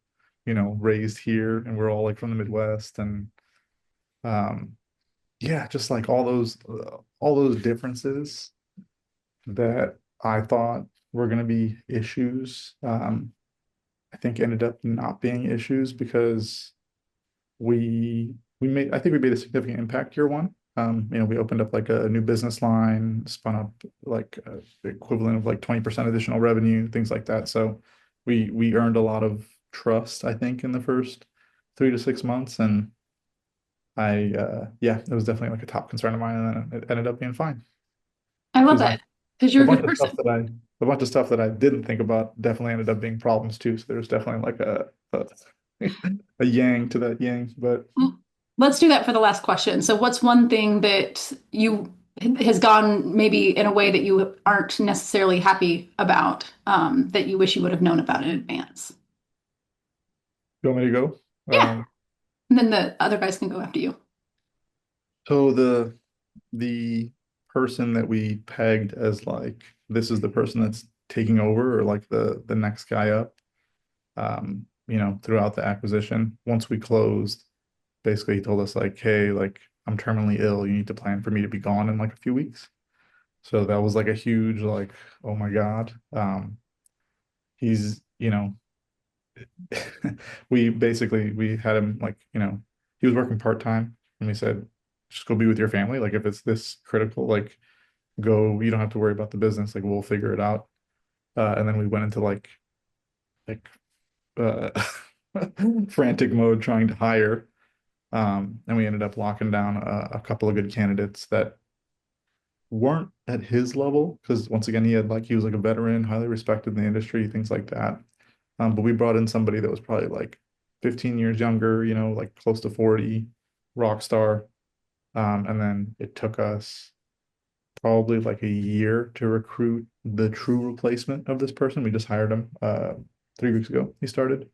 Speaker 4: raised here, and we're all like from the Midwest, and um, yeah, just like all those differences that I thought were going to be issues. I think ended up not being issues because I think we made a significant impact year one. We opened up like a new business line, spun up like the equivalent of like 20% additional revenue, things like that. So we earned a lot of trust, I think, in the first 3 to 6 months. And Yeah, it was definitely like a top concern of mine, and then it ended up being fine.
Speaker 2: I love
Speaker 4: Because
Speaker 2: that because you're
Speaker 4: a
Speaker 2: a
Speaker 4: bunch
Speaker 2: good
Speaker 4: of stuff
Speaker 2: person.
Speaker 4: that a bunch of stuff that I didn't think about definitely ended up being problems too. So there's definitely like a yang to that yang. But
Speaker 2: Well, let's do that for the last question. So, what's one thing that you has gone maybe in a way that you aren't necessarily happy about, that you wish you would have known about in advance?
Speaker 4: you want me to go?
Speaker 2: Yeah, and then the other guys can go after you.
Speaker 4: So the person that we pegged as like this is the person that's taking over or like the next guy up, throughout the acquisition, once we closed, basically he told us like, hey, like I'm terminally ill. You need to plan for me to be gone in like a few weeks. So that was like a huge like, oh my God. He's, we had him like, he was working part-time and we said, just go be with your family. Like if it's this critical, like go, you don't have to worry about the business, like we'll figure it out. And then we went into like uh frantic mode trying to hire. And we ended up locking down a couple of good candidates that weren't at his level because once again he was like a veteran, highly respected in the industry, things like that. But we brought in somebody that was probably like 15 years younger, like close to 40, rock star. And then it took us probably like a year to recruit the true replacement of this person. We just hired him 3 weeks ago. He started,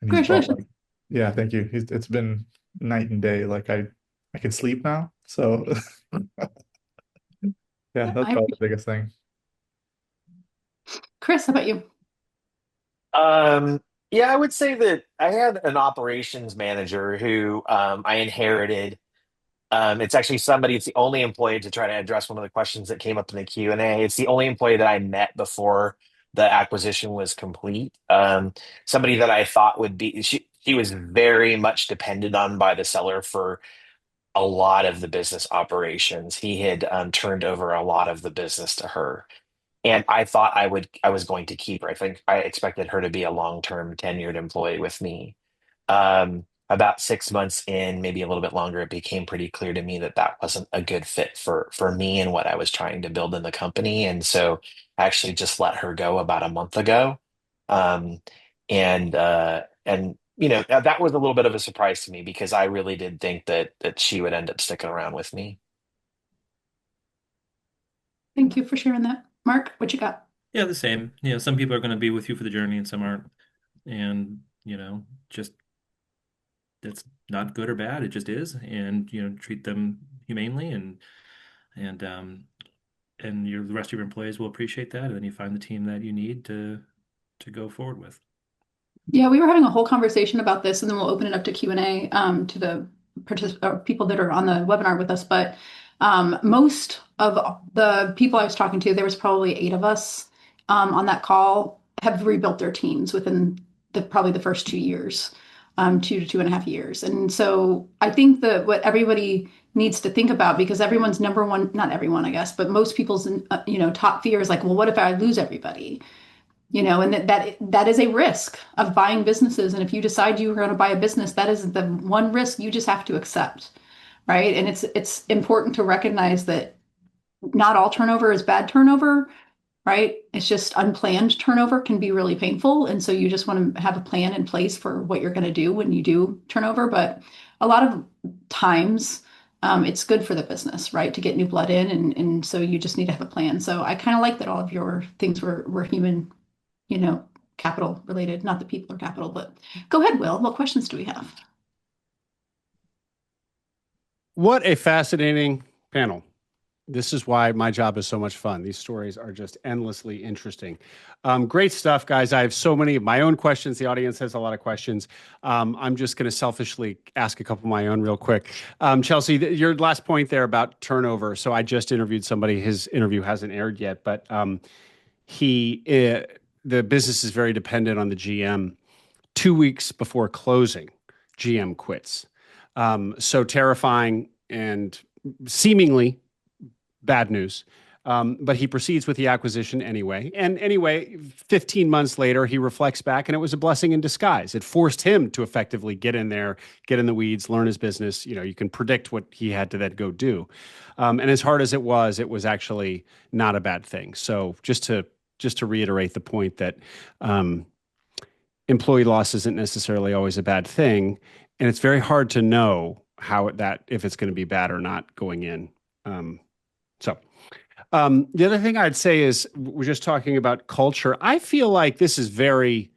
Speaker 4: and he's brought
Speaker 2: Congratulations.
Speaker 4: like, yeah, thank you. It's been night and day. Like I can sleep now. So yeah,
Speaker 2: Yeah,
Speaker 4: that's probably the biggest thing.
Speaker 2: Chris, how about you?
Speaker 3: Um, yeah, I would say that I had an operations manager who I inherited. It's actually somebody, it's the only employee to try to address one of the questions that came up in the Q&A. It's the only employee that I met before the acquisition was complete. Somebody that I thought would be, she was very much depended on by the seller for a lot of the business operations. He had turned over a lot of the business to her. And I was going to keep her. I think I expected her to be a long-term tenured employee with me. About 6 months in, maybe a little bit longer, it became pretty clear to me that that wasn't a good fit for me and what I was trying to build in the company. And so I actually just let her go about a month ago. Um, and that was a little bit of a surprise to me because I really did think that she would end up sticking around with me.
Speaker 2: Thank you for sharing that. Mark, what you got?
Speaker 5: Yeah, the same. Some people are going to be with you for the journey and some aren't. And, just that's not good or bad. It just is. And, treat them humanely and the rest of your employees will appreciate that. And then you find the team that you need to go forward with.
Speaker 2: Yeah, we were having a whole conversation about this, and then we'll open it up to Q&A, to the people that are on the webinar with us. But most of the people I was talking to, there was probably 8 of us on that call, have rebuilt their teams within probably the first 2 years, 2 to 2.5 years. And so I think that what everybody needs to think about, because everyone's number one, not everyone, I guess, but most people's top fear is like, well, what if I lose everybody? And that is a risk of buying businesses. And if you decide you're going to buy a business, that is the one risk you just have to accept, right? And it's important to recognize that not all turnover is bad turnover, right? It's just unplanned turnover can be really painful. And so you just want to have a plan in place for what you're going to do when you do turnover. But a lot of times, it's good for the business, right? To get new blood in. And so you just need to have a plan. So I kind of like that all of your things were human, you know, capital related, not that people are capital, but go ahead, Will. What questions do we have?
Speaker 1: What a fascinating panel. This is why my job is so much fun. These stories are just endlessly interesting. Great stuff, guys. I have so many of my own questions. The audience has a lot of questions. I'm just going to selfishly ask a couple of my own real quick. Chelsea, your last point there about turnover. So I just interviewed somebody. His interview hasn't aired yet, but the business is very dependent on the GM. 2 weeks before closing, GM quits. So terrifying and seemingly bad news. But he proceeds with the acquisition anyway. And anyway, 15 months later, he reflects back and it was a blessing in disguise. It forced him to effectively get in there, get in the weeds, learn his business. You can predict what he had to then go do. And as hard as it was actually not a bad thing. So just to reiterate the point that employee loss isn't necessarily always a bad thing. And it's very hard to know if it's going to be bad or not going in. The other thing I'd say is we're just talking about culture. I feel like this is very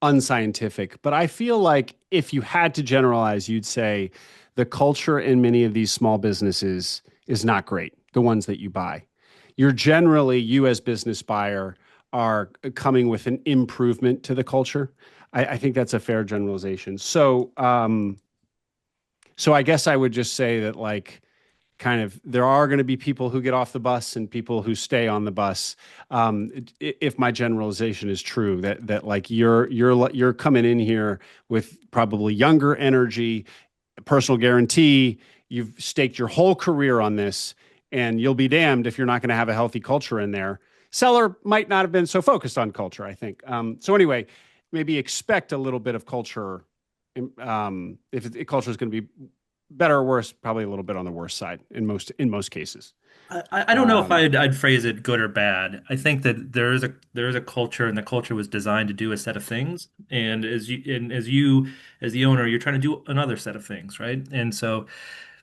Speaker 1: unscientific, but I feel like if you had to generalize, you'd say the culture in many of these small businesses is not great, the ones that you buy. You as business buyer are coming with an improvement to the culture. I think that's a fair generalization. So I guess I would just say that there are going to be people who get off the bus and people who stay on the bus. If my generalization is true, that you're coming in here with probably younger energy, personal guarantee, you've staked your whole career on this, and you'll be damned if you're not going to have a healthy culture in there. Seller might not have been so focused on culture, I think. So anyway, maybe expect a little bit of culture. If culture is going to be better or worse, probably a little bit on the worse side in most cases.
Speaker 5: I don't know if I'd phrase it good or bad. I think that there is a culture, and the culture was designed to do a set of things. And as the owner, you're trying to do another set of things, right? And so,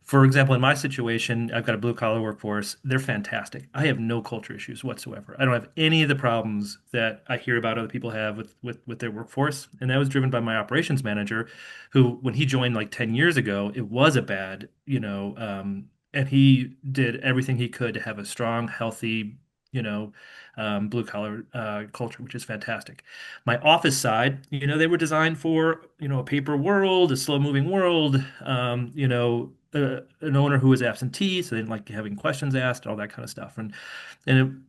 Speaker 5: for example, in my situation, I've got a blue collar workforce. They're fantastic. I have no culture issues whatsoever. I don't have any of the problems that I hear about other people have with their workforce. And that was driven by my operations manager, who, when he joined like 10 years ago, it was a bad, and he did everything he could to have a strong, healthy, blue collar culture, which is fantastic. My office side, they were designed for, a paper world, a slow moving world, an owner who was absentee, so they didn't like having questions asked, all that kind of stuff. And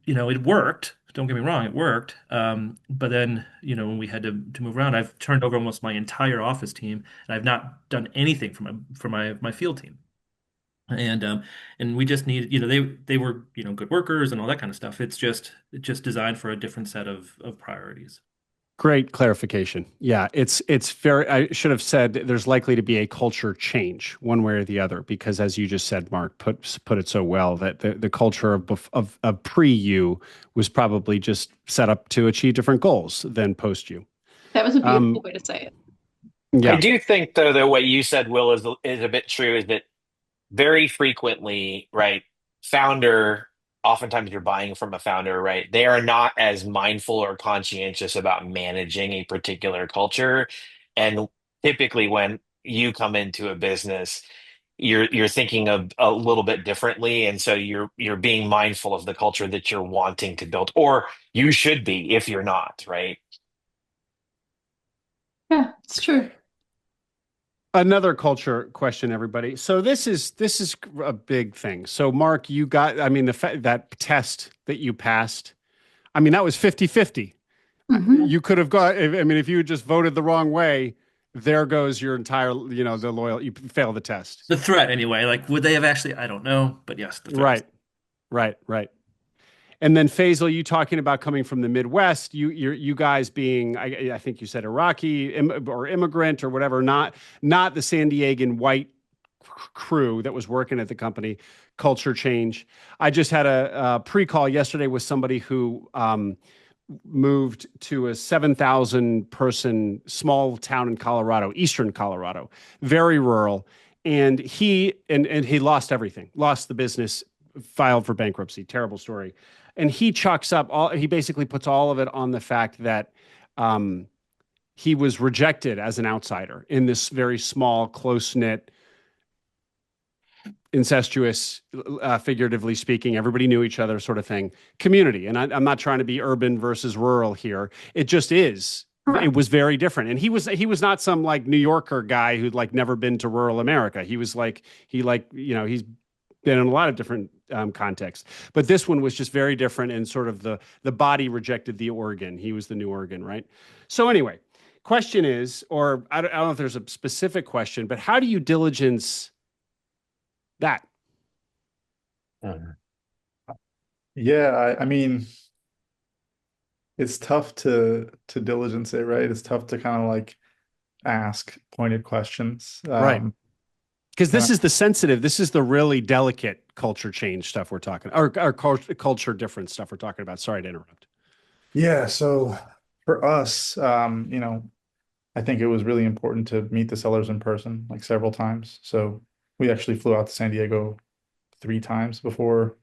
Speaker 5: it worked. Don't get me wrong, it worked. But then, when we had to move around, I've turned over almost my entire office team, and I've not done anything for my field team. And we just needed, they were, good workers and all that kind of stuff. It's just designed for a different set of priorities.
Speaker 1: Great clarification. Yeah, it's very, I should have said there's likely to be a culture change one way or the other, because as you just said, Mark, put it so well, that the culture of pre-you was probably just set up to achieve different goals than post-you.
Speaker 2: That was a beautiful way to say it.
Speaker 1: Yeah.
Speaker 3: I do think, though, that what you said, Will, is a bit true, is that very frequently, right, oftentimes you're buying from a founder, right? They are not as mindful or conscientious about managing a particular culture. And typically when you come into a business, you're thinking of a little bit differently. And so you're being mindful of the culture that you're wanting to build, or you should be if you're not, right?
Speaker 2: Yeah, it's true.
Speaker 1: Another culture question, everybody. So this is a big thing. So Mark, that test that you passed, that was 50-50.
Speaker 2: Mm-hmm.
Speaker 1: You could have got, if you had just voted the wrong way, there goes your entire, you fail the test.
Speaker 5: The threat, anyway. Like, would they have actually? I don't know, but yes, the threat.
Speaker 1: Right. And then Faisal, you talking about coming from the Midwest, you guys being, I think you said Iraqi or immigrant or whatever, not the San Diegan white crew that was working at the company. Culture change. I just had a pre-call yesterday with somebody who moved to a 7,000 person small town in Colorado, eastern Colorado, very rural, and he lost everything, lost the business, filed for bankruptcy. Terrible story. And he basically puts all of it on the fact that he was rejected as an outsider in this very small, close-knit, incestuous, figuratively speaking, everybody knew each other sort of thing, community. And I'm not trying to be urban versus rural here. It just is. It was very different. And he was not some like New Yorker guy who'd like never been to rural America. He was like, he's been in a lot of different contexts, but this one was just very different, and sort of the body rejected the organ. He was the new organ, right? So anyway, question is, or I don't know if there's a specific question, but how do you diligence that?
Speaker 4: Yeah, I mean, it's tough to diligence it, right? It's tough to kind of like ask pointed questions.
Speaker 1: Right. Because
Speaker 4: And
Speaker 1: this is the sensitive, this is the really delicate culture change stuff we're talking, or culture difference stuff we're talking about. Sorry to interrupt.
Speaker 4: yeah, so for us, I think it was really important to meet the sellers in person like several times. So we actually flew out to San Diego 3 times before.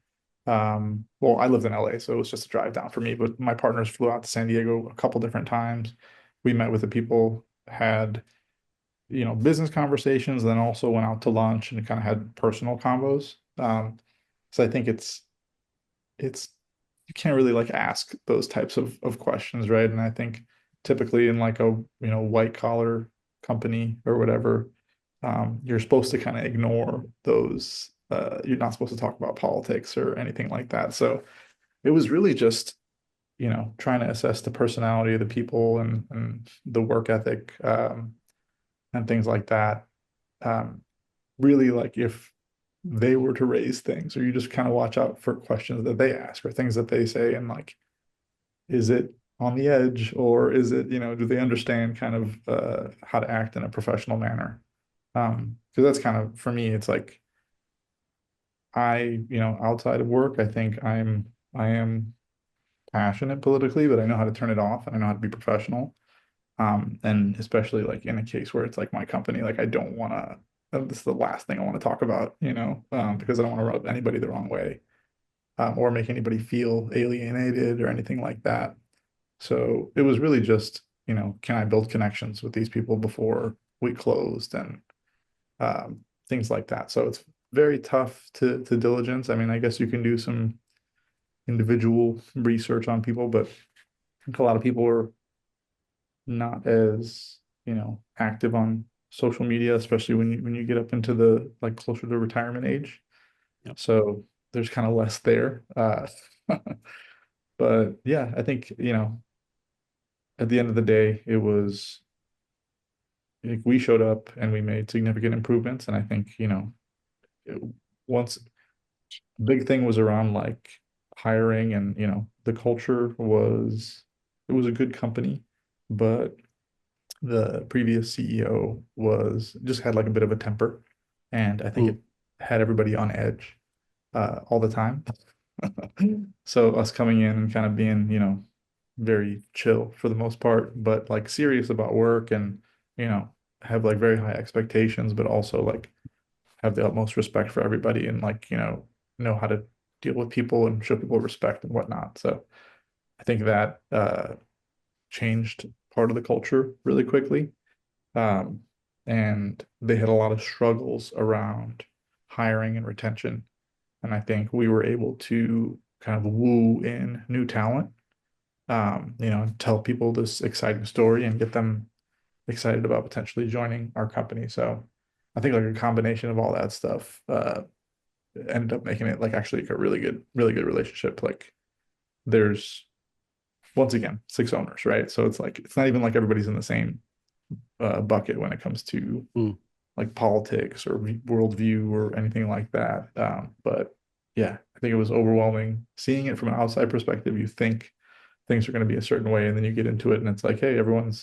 Speaker 4: Well, I lived in LA, so it was just a drive down for me, but my partners flew out to San Diego a couple different times. We met with the people, had, business conversations, then also went out to lunch and kind of had personal combos. So I think it's you can't really like ask those types of questions, right? And I think typically in like a white collar company or whatever, you're supposed to kind of ignore those. You're not supposed to talk about politics or anything like that. So it was really just trying to assess the personality of the people and the work ethic, and things like that. Um, Really like if they were to raise things, or you just kind of watch out for questions that they ask or things that they say, and like, is it on the edge, or is it, do they understand kind of how to act in a professional manner? Because that's kind of for me, it's like outside of work, I think I am passionate politically, but I know how to turn it off and I know how to be professional. And especially like in a case where it's like my company, like I don't want to, this is the last thing I want to talk about, because I don't want to rub anybody the wrong way, or make anybody feel alienated or anything like that. So it was really just, can I build connections with these people before we closed, and things like that. So it's very tough to diligence. I mean, I guess you can do some individual research on people, but I think a lot of people are not as, active on social media, especially when you get up into the like closer to retirement age.
Speaker 1: Yep.
Speaker 4: So there's kind of less there. But yeah, I think, at the end of the day, it was like we showed up and we made significant improvements. And I think, it- once big thing was around like hiring, and, the culture was, it was a good company, but the previous CEO was just had like a bit of a temper, and I think
Speaker 1: Mm.
Speaker 4: it had everybody on edge all the time. So us coming in and kind of being, very chill for the most part, but like serious about work, and you know, have like very high expectations, but also like have the utmost respect for everybody, and like, know how to deal with people and show people respect and whatnot. So I think that changed part of the culture really quickly. Um, and they had a lot of struggles around hiring and retention. And I think we were able to kind of woo in new talent, tell people this exciting story and get them excited about potentially joining our company. So I think like a combination of all that stuff ended up making it like actually like a really good relationship. Like there's once again 6 owners, right? So it's like it's not even like everybody's in the same bucket when it comes to
Speaker 1: Mm.
Speaker 4: like politics or worldview or anything like that. But yeah, I think it was overwhelming. Seeing it from an outside perspective, you think things are going to be a certain way, and then you get into it, and it's like, hey, everyone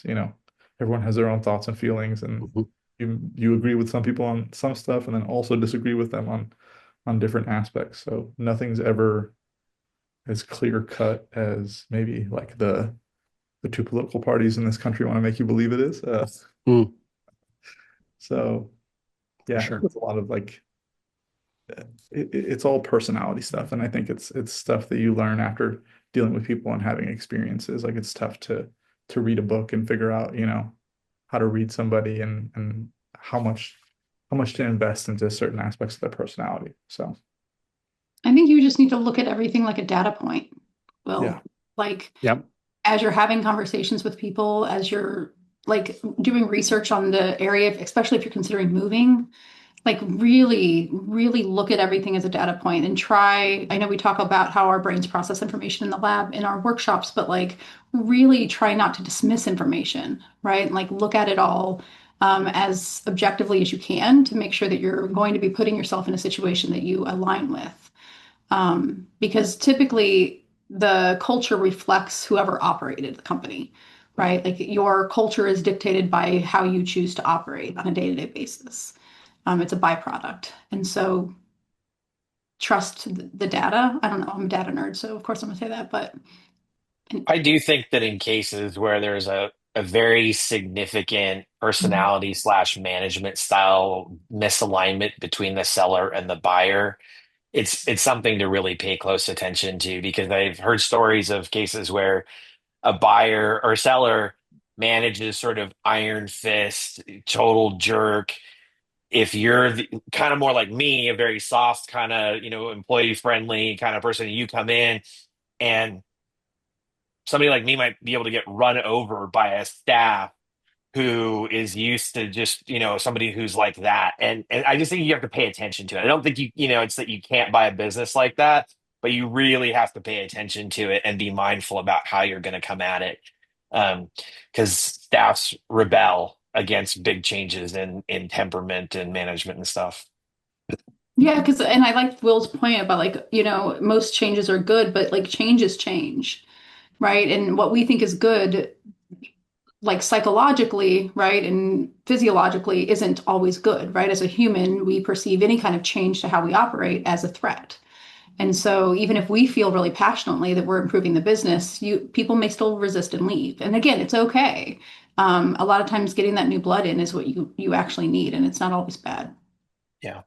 Speaker 4: has their own thoughts and feelings, and
Speaker 1: Mhm.
Speaker 4: you agree with some people on some stuff, and then also disagree with them on different aspects. So nothing's ever as clear cut as maybe like the two political parties in this country want to make you believe it is.
Speaker 1: Mm.
Speaker 4: So
Speaker 1: For
Speaker 4: yeah,
Speaker 1: sure.
Speaker 4: it's a lot of like it's all personality stuff, and I think it's stuff that you learn after dealing with people and having experiences. Like it's tough to read a book and figure out, how to read somebody, and how much to invest into certain aspects of their personality. So
Speaker 2: I think you just need to look at everything like a data point.
Speaker 4: yeah,
Speaker 2: Well, like
Speaker 1: Yep.
Speaker 2: as you're having conversations with people, as you're like doing research on the area, especially if you're considering moving, like really, really look at everything as a data point and try. I know we talk about how our brains process information in the lab in our workshops, but like really try not to dismiss information, right? Like look at it all as objectively as you can to make sure that you're going to be putting yourself in a situation that you align with. Because typically the culture reflects whoever operated the company, right? Like your culture is dictated by how you choose to operate on a day-to-day basis. It's a byproduct. And so trust the data. I don't know. I'm a data nerd, so of course I'm gonna say that, but
Speaker 3: I do think that in cases where there's a very significant personality slash management style misalignment between the seller and the buyer, it's something to really pay close attention to because I've heard stories of cases where a buyer or seller manages sort of iron fist, total jerk. If you're kind of more like me, a very soft kind of, employee friendly kind of person, you come in and somebody like me might be able to get run over by a staff who is used to just, somebody who's like that. And I just think you have to pay attention to it. I don't think it's that you can't buy a business like that, but you really have to pay attention to it and be mindful about how you're going to come at it. Because staffs rebel against big changes in temperament and management and stuff.
Speaker 2: yeah, because and I like Will's point about like, most changes are good, but like change is change, right? And what we think is good, like psychologically, right, and physiologically isn't always good, right? As a human, we perceive any kind of change to how we operate as a threat. And so even if we feel really passionately that we're improving the business, people may still resist and leave. And again, it's okay. A lot of times getting that new blood in is what you actually need, and it's not always bad.
Speaker 3: Yeah.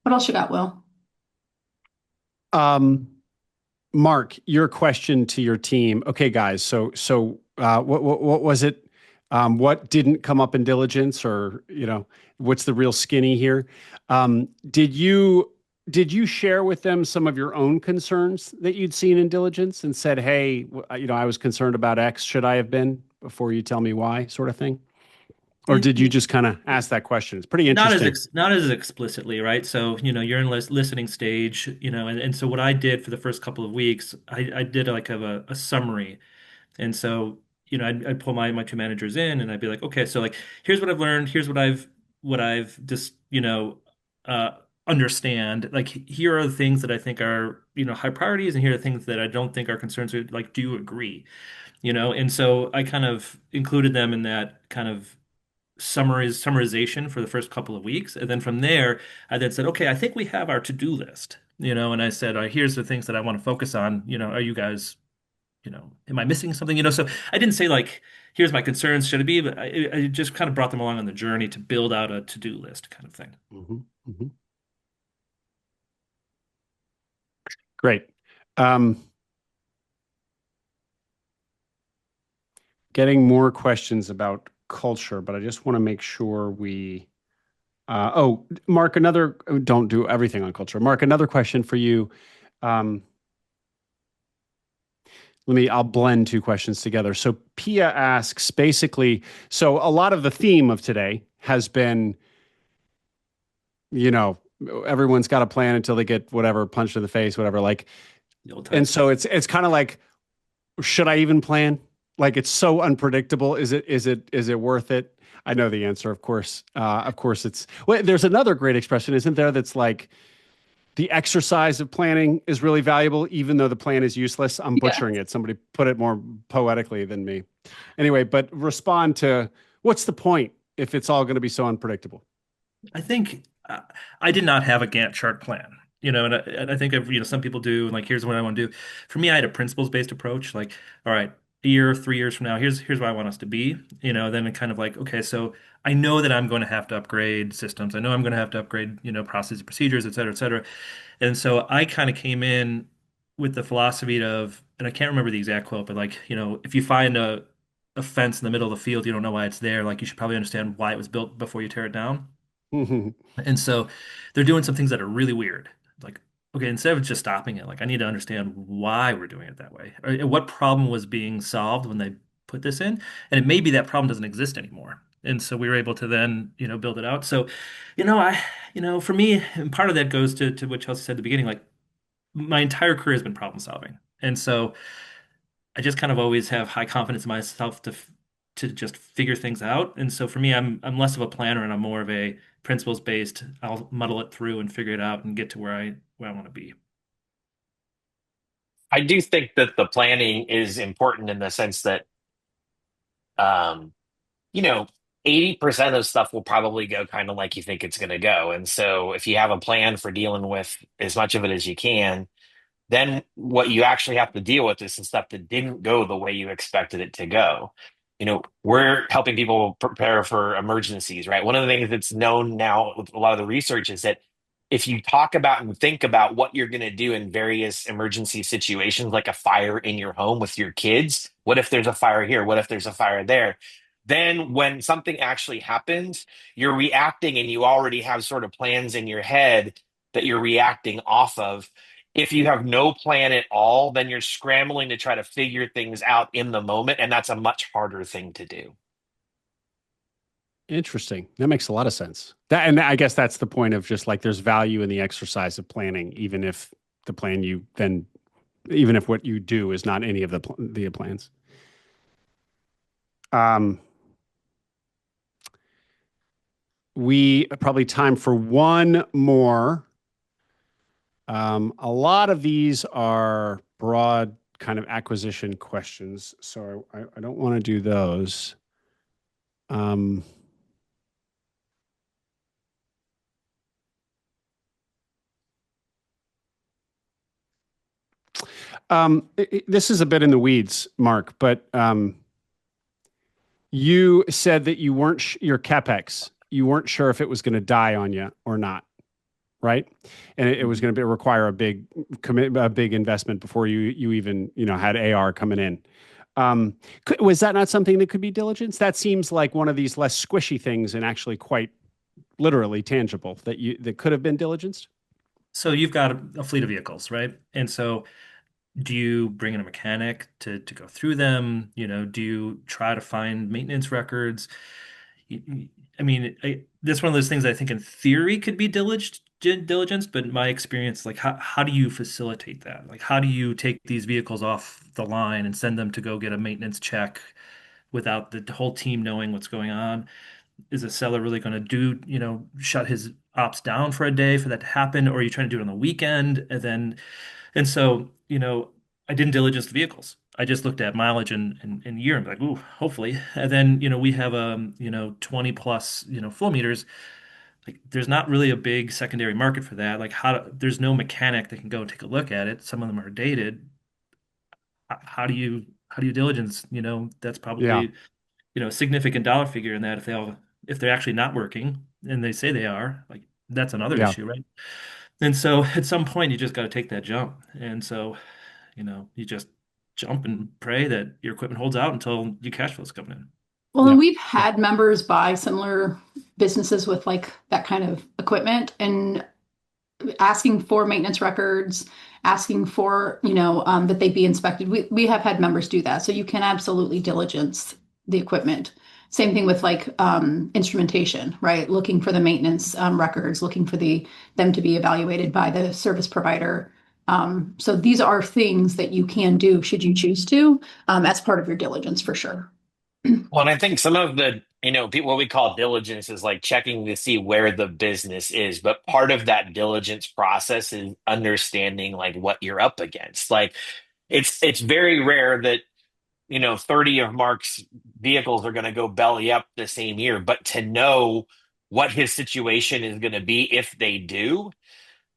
Speaker 2: What else you got, Will?
Speaker 1: Um, Mark, your question to your team. Okay, guys. What was it? What didn't come up in diligence, or what's the real skinny here? Did you share with them some of your own concerns that you'd seen in diligence and said, "Hey, I was concerned about X. Should I have been before you tell me why?" Sort of thing? Or did you just kind of ask that question? It's pretty interesting.
Speaker 5: Not as explicitly, right? So, you're in listening stage, and so what I did for the first couple of weeks, I did like a summary. And so, I'd pull my two managers in and I'd be like, okay, so like here's what I've learned, here's what I've just, uh understand. Like here are the things that I think are, high priorities, and here are things that I don't think are concerns. Like, do you agree? And so I kind of included them in that kind of summarization for the first couple of weeks. And then from there, I then said, okay, I think we have our to-do list, and I said, all right, here's the things that I want to focus on. Are you guys, am I missing something? So I didn't say like, here's my concerns, should it be? But I just kind of brought them along on the journey to build out a to-do list kind of thing.
Speaker 1: Mhm, mhm. Great. Um, Getting more questions about culture, but I just want to make sure Mark, don't do everything on culture. Mark, another question for you. Um, I'll blend two questions together. So Pia asks basically, so a lot of the theme of today has been, you know, everyone's got a plan until they get whatever punched in the face, whatever. Like,
Speaker 5: The old
Speaker 1: and
Speaker 5: times.
Speaker 1: so it's kind of like, should I even plan? Like, it's so unpredictable. Is it worth it? I know the answer, of course. Of course, there's another great expression, isn't there? That's like the exercise of planning is really valuable, even though the plan is useless. I'm
Speaker 2: Yeah.
Speaker 1: butchering it. Somebody put it more poetically than me. Anyway, but respond to what's the point if it's all going to be so unpredictable?
Speaker 5: I think I did not have a Gantt chart plan, and I think some people do. And like, here's what I want to do. For me, I had a principles-based approach. Like, all right, a year, 3 years from now, here's where I want us to be. Then it kind of like, okay, so I know that I'm going to have to upgrade systems. I know I'm going to have to upgrade, processes, procedures, et cetera, et cetera. And so I kind of came in with the philosophy of, and I can't remember the exact quote, but like, if you find a fence in the middle of the field, you don't know why it's there. Like, you should probably understand why it was built before you tear it down. And so they're doing some things that are really weird. Like, okay, instead of just stopping it, like I need to understand why we're doing it that way. Or what problem was being solved when they put this in. And it may be that problem doesn't exist anymore. And so we were able to then, build it out. So, for me, and part of that goes to what Chelsea said at the beginning, like my entire career has been problem solving. And so I just kind of always have high confidence in myself to just figure things out. And so for me, I'm less of a planner and I'm more of a principles based. I'll muddle it through and figure it out and get to where I want to be.
Speaker 3: I do think that the planning is important in the sense that, um, you know, 80% of stuff will probably go kind of like you think it's going to go. And so if you have a plan for dealing with as much of it as you can, then what you actually have to deal with is the stuff that didn't go the way you expected it to go. We're helping people prepare for emergencies, right? One of the things that's known now with a lot of the research is that if you talk about and think about what you're going to do in various emergency situations, like a fire in your home with your kids, what if there's a fire here? What if there's a fire there? Then when something actually happens, you're reacting and you already have sort of plans in your head that you're reacting off of. If you have no plan at all, then you're scrambling to try to figure things out in the moment, and that's a much harder thing to do.
Speaker 1: Interesting. That makes a lot of sense. And I guess that's the point of just like there's value in the exercise of planning, even if the plan you then, even if what you do is not any of the plans. We probably time for one more. A lot of these are broad kind of acquisition questions, so I don't want to do those. This is a bit in the weeds, Mark, but you said that you weren't your CapEx. You weren't sure if it was going to die on you or not, right? And it was going to require a big investment before you even had AR coming in. Was that not something that could be diligence? That seems like one of these less squishy things and actually quite literally tangible that could have been diligenced.
Speaker 5: So you've got a fleet of vehicles, right? And so do you bring in a mechanic to go through them? Do you try to find maintenance records? I mean, that's one of those things I think in theory could be diligence, but in my experience, like how do you facilitate that? Like how do you take these vehicles off the line and send them to go get a maintenance check without the whole team knowing what's going on? Is a seller really going to shut his ops down for a day for that to happen? Or are you trying to do it on the weekend? And so, I didn't diligence the vehicles. I just looked at mileage and year and be like, ooh, hopefully. And then, we have 20 plus, flow meters. Like there's not really a big secondary market for that. Like there's no mechanic that can go take a look at it. Some of them are dated. How do you diligence? That's
Speaker 1: Yeah.
Speaker 5: probably, a significant dollar figure in that if they're actually not working and they say they are, like that's another
Speaker 1: Yeah.
Speaker 5: issue, right? And so at some point you just got to take that jump. And so, you just jump and pray that your equipment holds out until your cash flow's coming in.
Speaker 2: Well,
Speaker 1: Yeah.
Speaker 2: and we've had members buy similar businesses with like that kind of equipment and asking for maintenance records, asking for, that they be inspected. We have had members do that. So you can absolutely diligence the equipment. Same thing with like instrumentation, right? Looking for the maintenance records, looking for them to be evaluated by the service provider. So these are things that you can do should you choose to, as part of your diligence for sure.
Speaker 3: Well, and I think some of the, what we call diligence is like checking to see where the business is. But part of that diligence process is understanding like what you're up against. Like it's very rare that 30 of Mark's vehicles are going to go belly up the same year, but to know what his situation is going to be if they do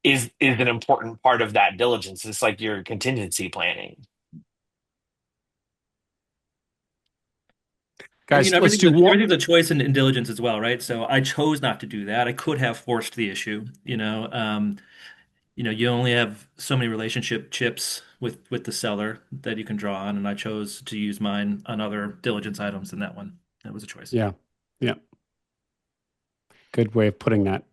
Speaker 3: is an important part of that diligence. It's like your contingency planning.
Speaker 5: And
Speaker 1: Guys, let's do one.
Speaker 5: everything's a choice in diligence as well, right? So I chose not to do that. I could have forced the issue. You only have so many relationship chips with the seller that you can draw on, and I chose to use mine on other diligence items than that one. That was a choice.
Speaker 1: Yeah. Yeah. Good way of putting that.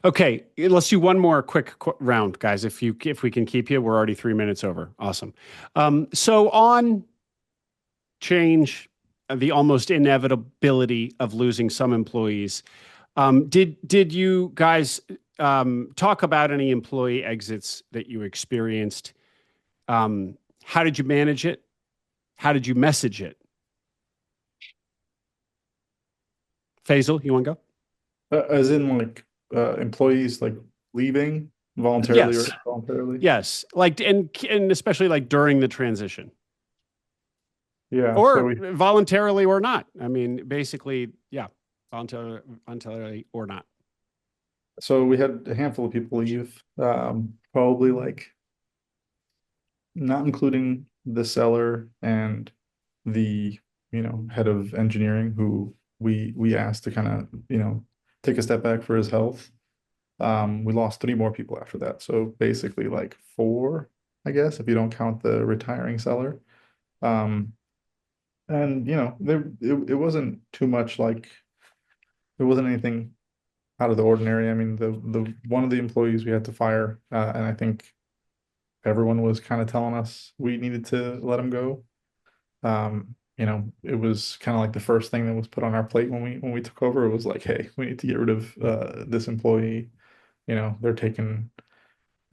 Speaker 1: Okay, let's do one more quick round, guys. If we can keep you, we're already 3 minutes over. Awesome. So on change, the almost inevitability of losing some employees. Did you guys talk about any employee exits that you experienced? How did you manage it? How did you message it? Faisal, you want to go?
Speaker 4: As in like employees like leaving voluntarily or
Speaker 1: Yes.
Speaker 4: involuntarily.
Speaker 1: Yes. Like, and especially like during the transition,
Speaker 4: Yeah. So
Speaker 1: or
Speaker 4: we
Speaker 1: voluntarily or not. I mean, basically, yeah, voluntarily or not.
Speaker 4: so we had a handful of people leave. Probably like not including the seller and the head of engineering who we asked to kind of take a step back for his health. We lost three more people after that. So basically like four, I guess, if you don't count the retiring seller. Um, and it wasn't too much like it wasn't anything out of the ordinary. I mean, the one of the employees we had to fire, and I think everyone was kind of telling us we needed to let him go. It was kind of like the first thing that was put on our plate when we took over. It was like, hey, we need to get rid of this employee. They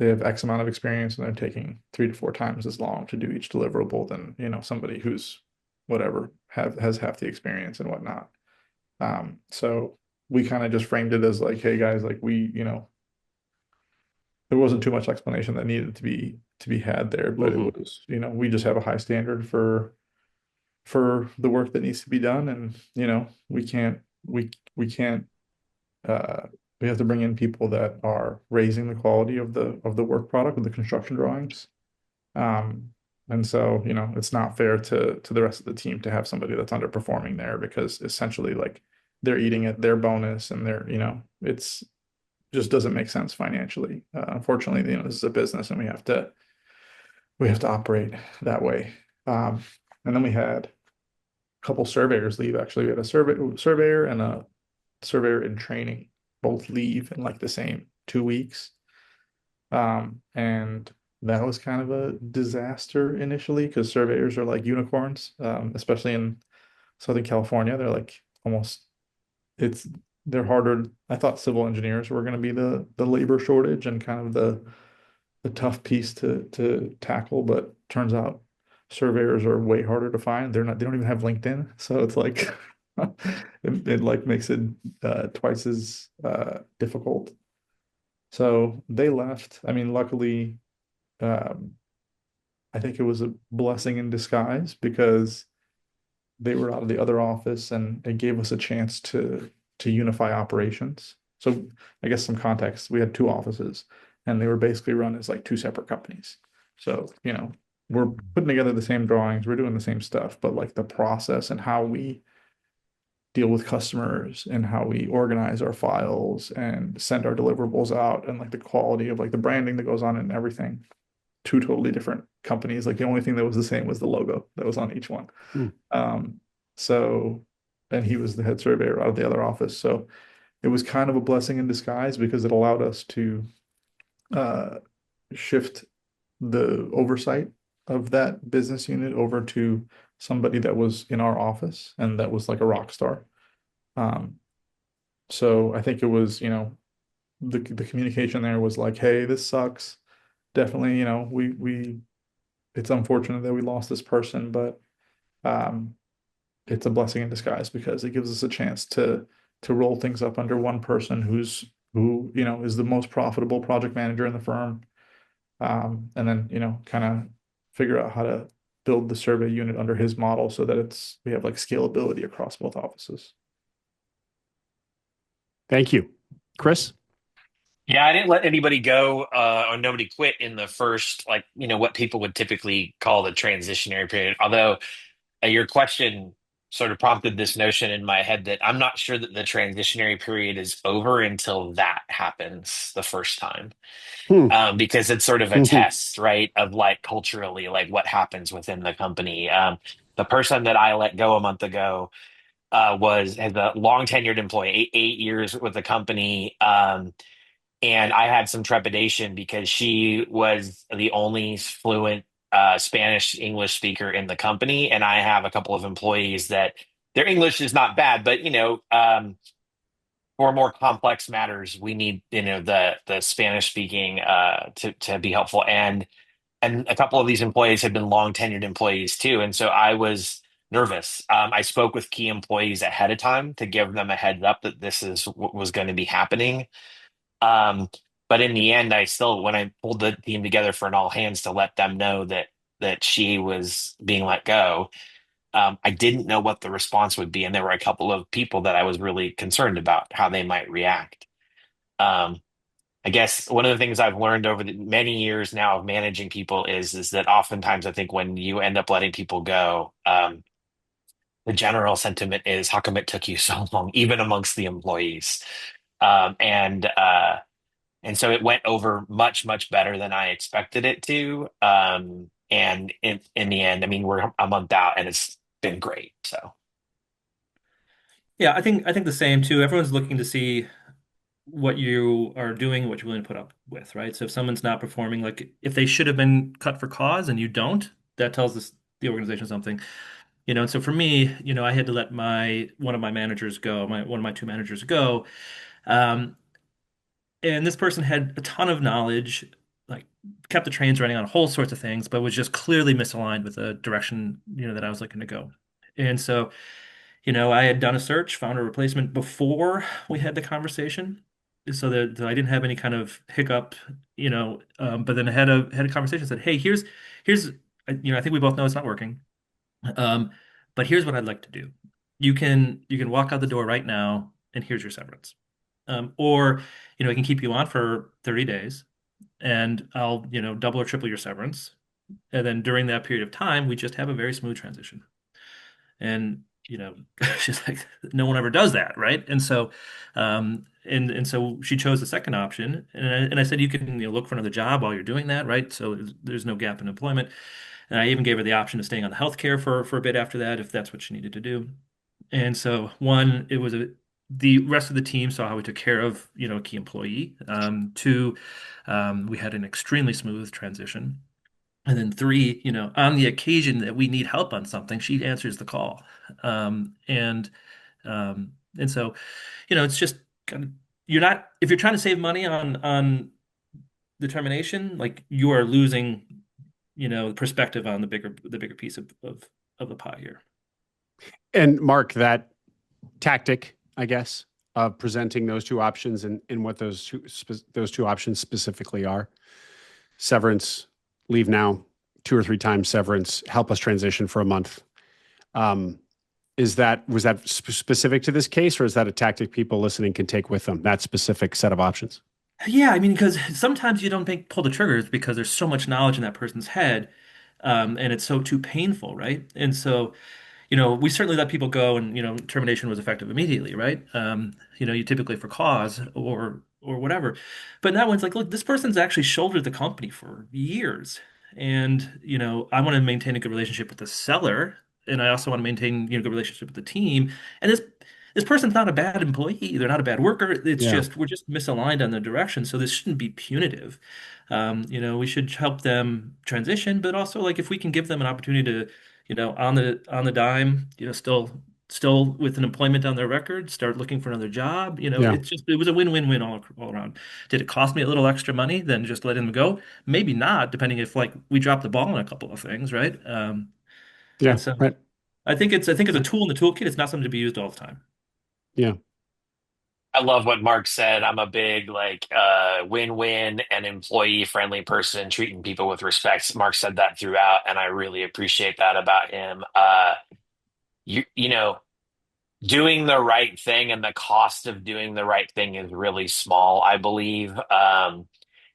Speaker 4: have X amount of experience and they're taking 3 to 4 times as long to do each deliverable than somebody who's whatever has half the experience and whatnot. So we kind of just framed it as like, hey guys, like there wasn't too much explanation that needed to be had there, but it was we just have a high standard for the work that needs to be done, and we can't uh we have to bring in people that are raising the quality of the work product of the construction drawings. um and so it's not fair to the rest of the team to have somebody that's underperforming there, because essentially like they're eating at their bonus, and it's just doesn't make sense financially. Unfortunately, this is a business and we have to operate that way. And then we had couple surveyors leave. Actually, we had a surveyor and a surveyor in training both leave in like the same 2 weeks. And that was kind of a disaster initially, because surveyors are like unicorns, especially in Southern California. They're like almost it's they're harder. I thought civil engineers were going to be the labor shortage and kind of the tough piece to tackle, but turns out surveyors are way harder to find. They don't even have LinkedIn. So it's like it like makes it twice as difficult. So they left. I mean, luckily, um, I think it was a blessing in disguise, because they were out of the other office and it gave us a chance to unify operations. So I guess some context, we had two offices and they were basically run as like two separate companies. So, we're putting together the same drawings, we're doing the same stuff, but like the process and how we deal with customers and how we organize our files and send our deliverables out, and like the quality of like the branding that goes on and everything, two totally different companies. Like the only thing that was the same was the logo that was on each one.
Speaker 1: Mm.
Speaker 4: So, and he was the head surveyor out of the other office. So it was kind of a blessing in disguise, because it allowed us to uh, shift the oversight of that business unit over to somebody that was in our office and that was like a rock star. So I think it was, the communication there was like, hey, this sucks. Definitely, we it's unfortunate that we lost this person, but um, it's a blessing in disguise, because it gives us a chance to roll things up under one person who is the most profitable project manager in the firm. And then kind of figure out how to build the survey unit under his model so that we have like scalability across both offices.
Speaker 1: Thank you. Chris?
Speaker 3: Yeah, I didn't let anybody go or nobody quit in the first, like, what people would typically call the transitionary period. Although your question sort of prompted this notion in my head that I'm not sure that the transitionary period is over until that happens the first time.
Speaker 1: Hmm.
Speaker 3: Because it's sort of a
Speaker 1: Mhm.
Speaker 3: test, right, of like culturally, like what happens within the company. The person that I let go a month ago has a long tenured employee, 8 years with the company. And I had some trepidation because she was the only fluent Spanish English speaker in the company, and I have a couple of employees that their English is not bad, but for more complex matters, we need the Spanish speaking to be helpful, and a couple of these employees had been long tenured employees too, and so I was nervous. I spoke with key employees ahead of time to give them a heads up that this is what was going to be happening. Um, But in the end, I still, when I pulled the team together for an all hands to let them know that she was being let go, I didn't know what the response would be, and there were a couple of people that I was really concerned about how they might react. Um, I guess one of the things I've learned over the many years now of managing people is that oftentimes I think when you end up letting people go, the general sentiment is, how come it took you so long, even amongst the employees? Um, and uh, and so it went over much better than I expected it to. And in the end, I mean, we're a month out, and it's been great. So
Speaker 5: Yeah, I think the same too. Everyone's looking to see what you are doing, what you're willing to put up with, right? So if someone's not performing, like if they should have been cut for cause and you don't, that tells us the organization something. And so for me, I had to let my one of my managers go, my one of my two managers go. Um, and this person had a ton of knowledge, like kept the trains running on whole sorts of things, but was just clearly misaligned with the direction, that I was looking to go. And so, I had done a search, found a replacement before we had the conversation, so that I didn't have any kind of hiccup, but then I had a conversation, said, "Hey, here's, I think we both know it's not working. Um, but here's what I'd like to do. You can walk out the door right now, and here's your severance. Or, I can keep you on for 30 days, and I'll, double or triple your severance. And then during that period of time, we just have a very smooth transition." And, she's like, no one ever does that, right? And so, and so she chose the second option, and I said, you can, look for another job while you're doing that, right? So there's no gap in employment. And I even gave her the option of staying on the healthcare for a bit after that, if that's what she needed to do. And so, one, the rest of the team saw how we took care of, a key employee. Two, we had an extremely smooth transition. And then three, on the occasion that we need help on something, she answers the call. And so, it's just kind of, you're not, if you're trying to save money on the termination, like you are losing, perspective on the bigger piece of the pie here.
Speaker 1: And Mark, that tactic, I guess, of presenting those two options and what those two options specifically are: severance, leave now, 2 or 3 times severance, help us transition for a month. Was that specific to this case, or is that a tactic people listening can take with them, that specific set of options?
Speaker 5: Yeah, I mean, because sometimes you don't pull the triggers because there's so much knowledge in that person's head, and it's so too painful, right? And so, we certainly let people go, and termination was effective immediately, right? You typically for cause or whatever, but now it's like, look, this person's actually shouldered the company for years, and I want to maintain a good relationship with the seller, and I also want to maintain a good relationship with the team, and this person's not a bad employee, they're not a bad worker. It's
Speaker 1: Yeah.
Speaker 5: just we're just misaligned on the direction, so this shouldn't be punitive. We should help them transition, but also like if we can give them an opportunity to on the dime, still with an employment on their record, start looking for another job.
Speaker 1: Yeah.
Speaker 5: It was a win-win-win all around. Did it cost me a little extra money than just letting them go? Maybe not, depending if like we dropped the ball on a couple of things, right?
Speaker 1: Yeah.
Speaker 5: And so
Speaker 1: Right.
Speaker 5: I think it's a tool in the toolkit. It's not something to be used all the time.
Speaker 1: Yeah.
Speaker 3: I love what Mark said. I'm a big like win-win and employee-friendly person, treating people with respect. Mark said that throughout, and I really appreciate that about him. You know, doing the right thing and the cost of doing the right thing is really small, I believe.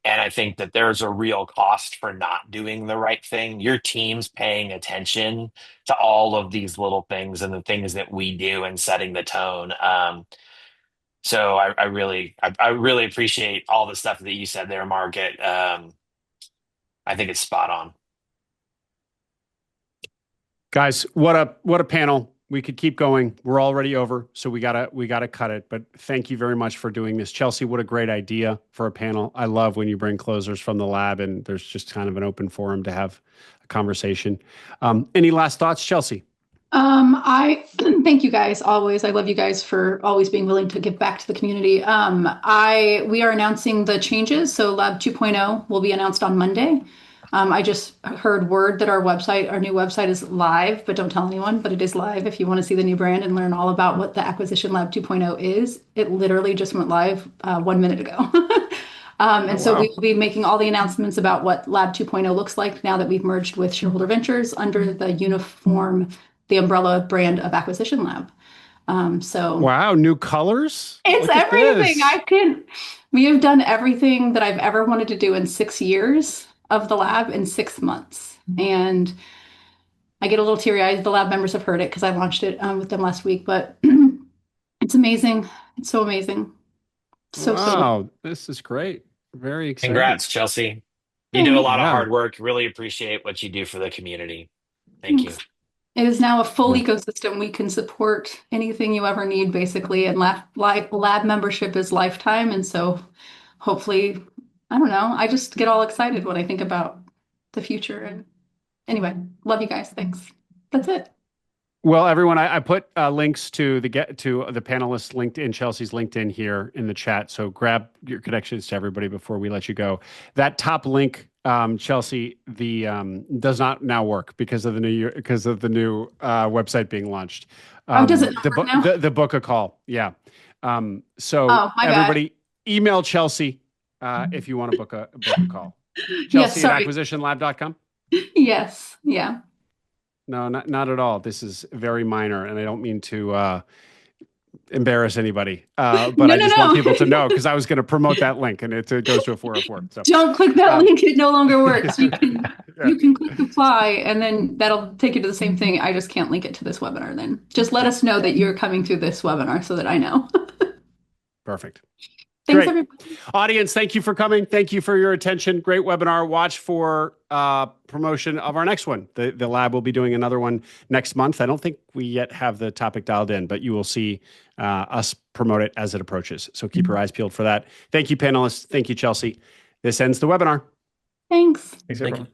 Speaker 3: And I think that there's a real cost for not doing the right thing. Your team's paying attention to all of these little things and the things that we do and setting the tone. So I really appreciate all the stuff that you said there, Margaret. I think it's spot on.
Speaker 1: Guys, what a panel. We could keep going. We're already over, so we gotta cut it. But thank you very much for doing this. Chelsea, what a great idea for a panel. I love when you bring closers from the lab and there's just kind of an open forum to have a conversation. Any last thoughts, Chelsea?
Speaker 2: I thank you guys always. I love you guys for always being willing to give back to the community. We are announcing the changes. So Lab 2.0 will be announced on Monday. I just heard word that our new website is live, but don't tell anyone, but it is live if you want to see the new brand and learn all about what the Acquisition Lab 2.0 is. It literally just went live 1 minute ago. And so
Speaker 1: wow.
Speaker 2: we will be making all the announcements about what Lab 2.0 looks like now that we've merged with Shareholder Ventures under the umbrella brand of Acquisition Lab. So
Speaker 1: Wow, new colors?
Speaker 2: it's
Speaker 1: Look at
Speaker 2: everything.
Speaker 1: this.
Speaker 2: We have done everything that I've ever wanted to do in 6 years of the lab in 6 months. And I get a little teary-eyed. The lab members have heard it because I launched it with them last week, but it's amazing. It's so amazing. So
Speaker 1: Wow, this is great. Very exciting.
Speaker 3: Congrats, Chelsea. You do a
Speaker 2: thanks.
Speaker 3: lot of
Speaker 1: Yeah.
Speaker 3: hard work. Really appreciate what you do for the community. Thank you.
Speaker 2: Thanks. It is now a full
Speaker 1: Yeah.
Speaker 2: ecosystem. We can support anything you ever need, basically. And lab membership is lifetime. And so hopefully, I don't know, I just get all excited when I think about the future. And anyway, love you guys. Thanks. That's it.
Speaker 1: Well, everyone, I put links to the panelists LinkedIn, Chelsea's LinkedIn here in the chat. So grab your connections to everybody before we let you go. That top link, Chelsea, does not now work because of the new website being launched.
Speaker 2: Does it not work now?
Speaker 1: The book a call, yeah. So
Speaker 2: Oh, my bad.
Speaker 1: everybody, email Chelsea if you want to book a call.
Speaker 2: Yes,
Speaker 1: Chelsea at
Speaker 2: sorry.
Speaker 1: acquisitionlab.com.
Speaker 2: Yes. Yeah.
Speaker 1: No, not at all. This is very minor, and I don't mean to embarrass anybody, but
Speaker 2: No,
Speaker 1: I just
Speaker 2: no.
Speaker 1: want people to know because I was going to promote that link, and it goes to a 404. So
Speaker 2: Don't click that link. It no longer works. You can
Speaker 1: Yeah.
Speaker 2: you can click apply, and then that'll take you to the same thing. I just can't link it to this webinar. Then just let us know that you're coming through this webinar so that I know.
Speaker 1: Perfect.
Speaker 2: Thanks,
Speaker 1: Great.
Speaker 2: everybody.
Speaker 1: Audience, thank you for coming. Thank you for your attention. Great webinar. Watch for promotion of our next one. The lab will be doing another one next month. I don't think we yet have the topic dialed in, but you will see us promote it as it approaches. So keep your eyes peeled for that. Thank you, panelists. Thank you, Chelsea. This ends the webinar.
Speaker 2: Thanks.
Speaker 4: Thanks,
Speaker 3: Thank
Speaker 4: everyone.
Speaker 3: you.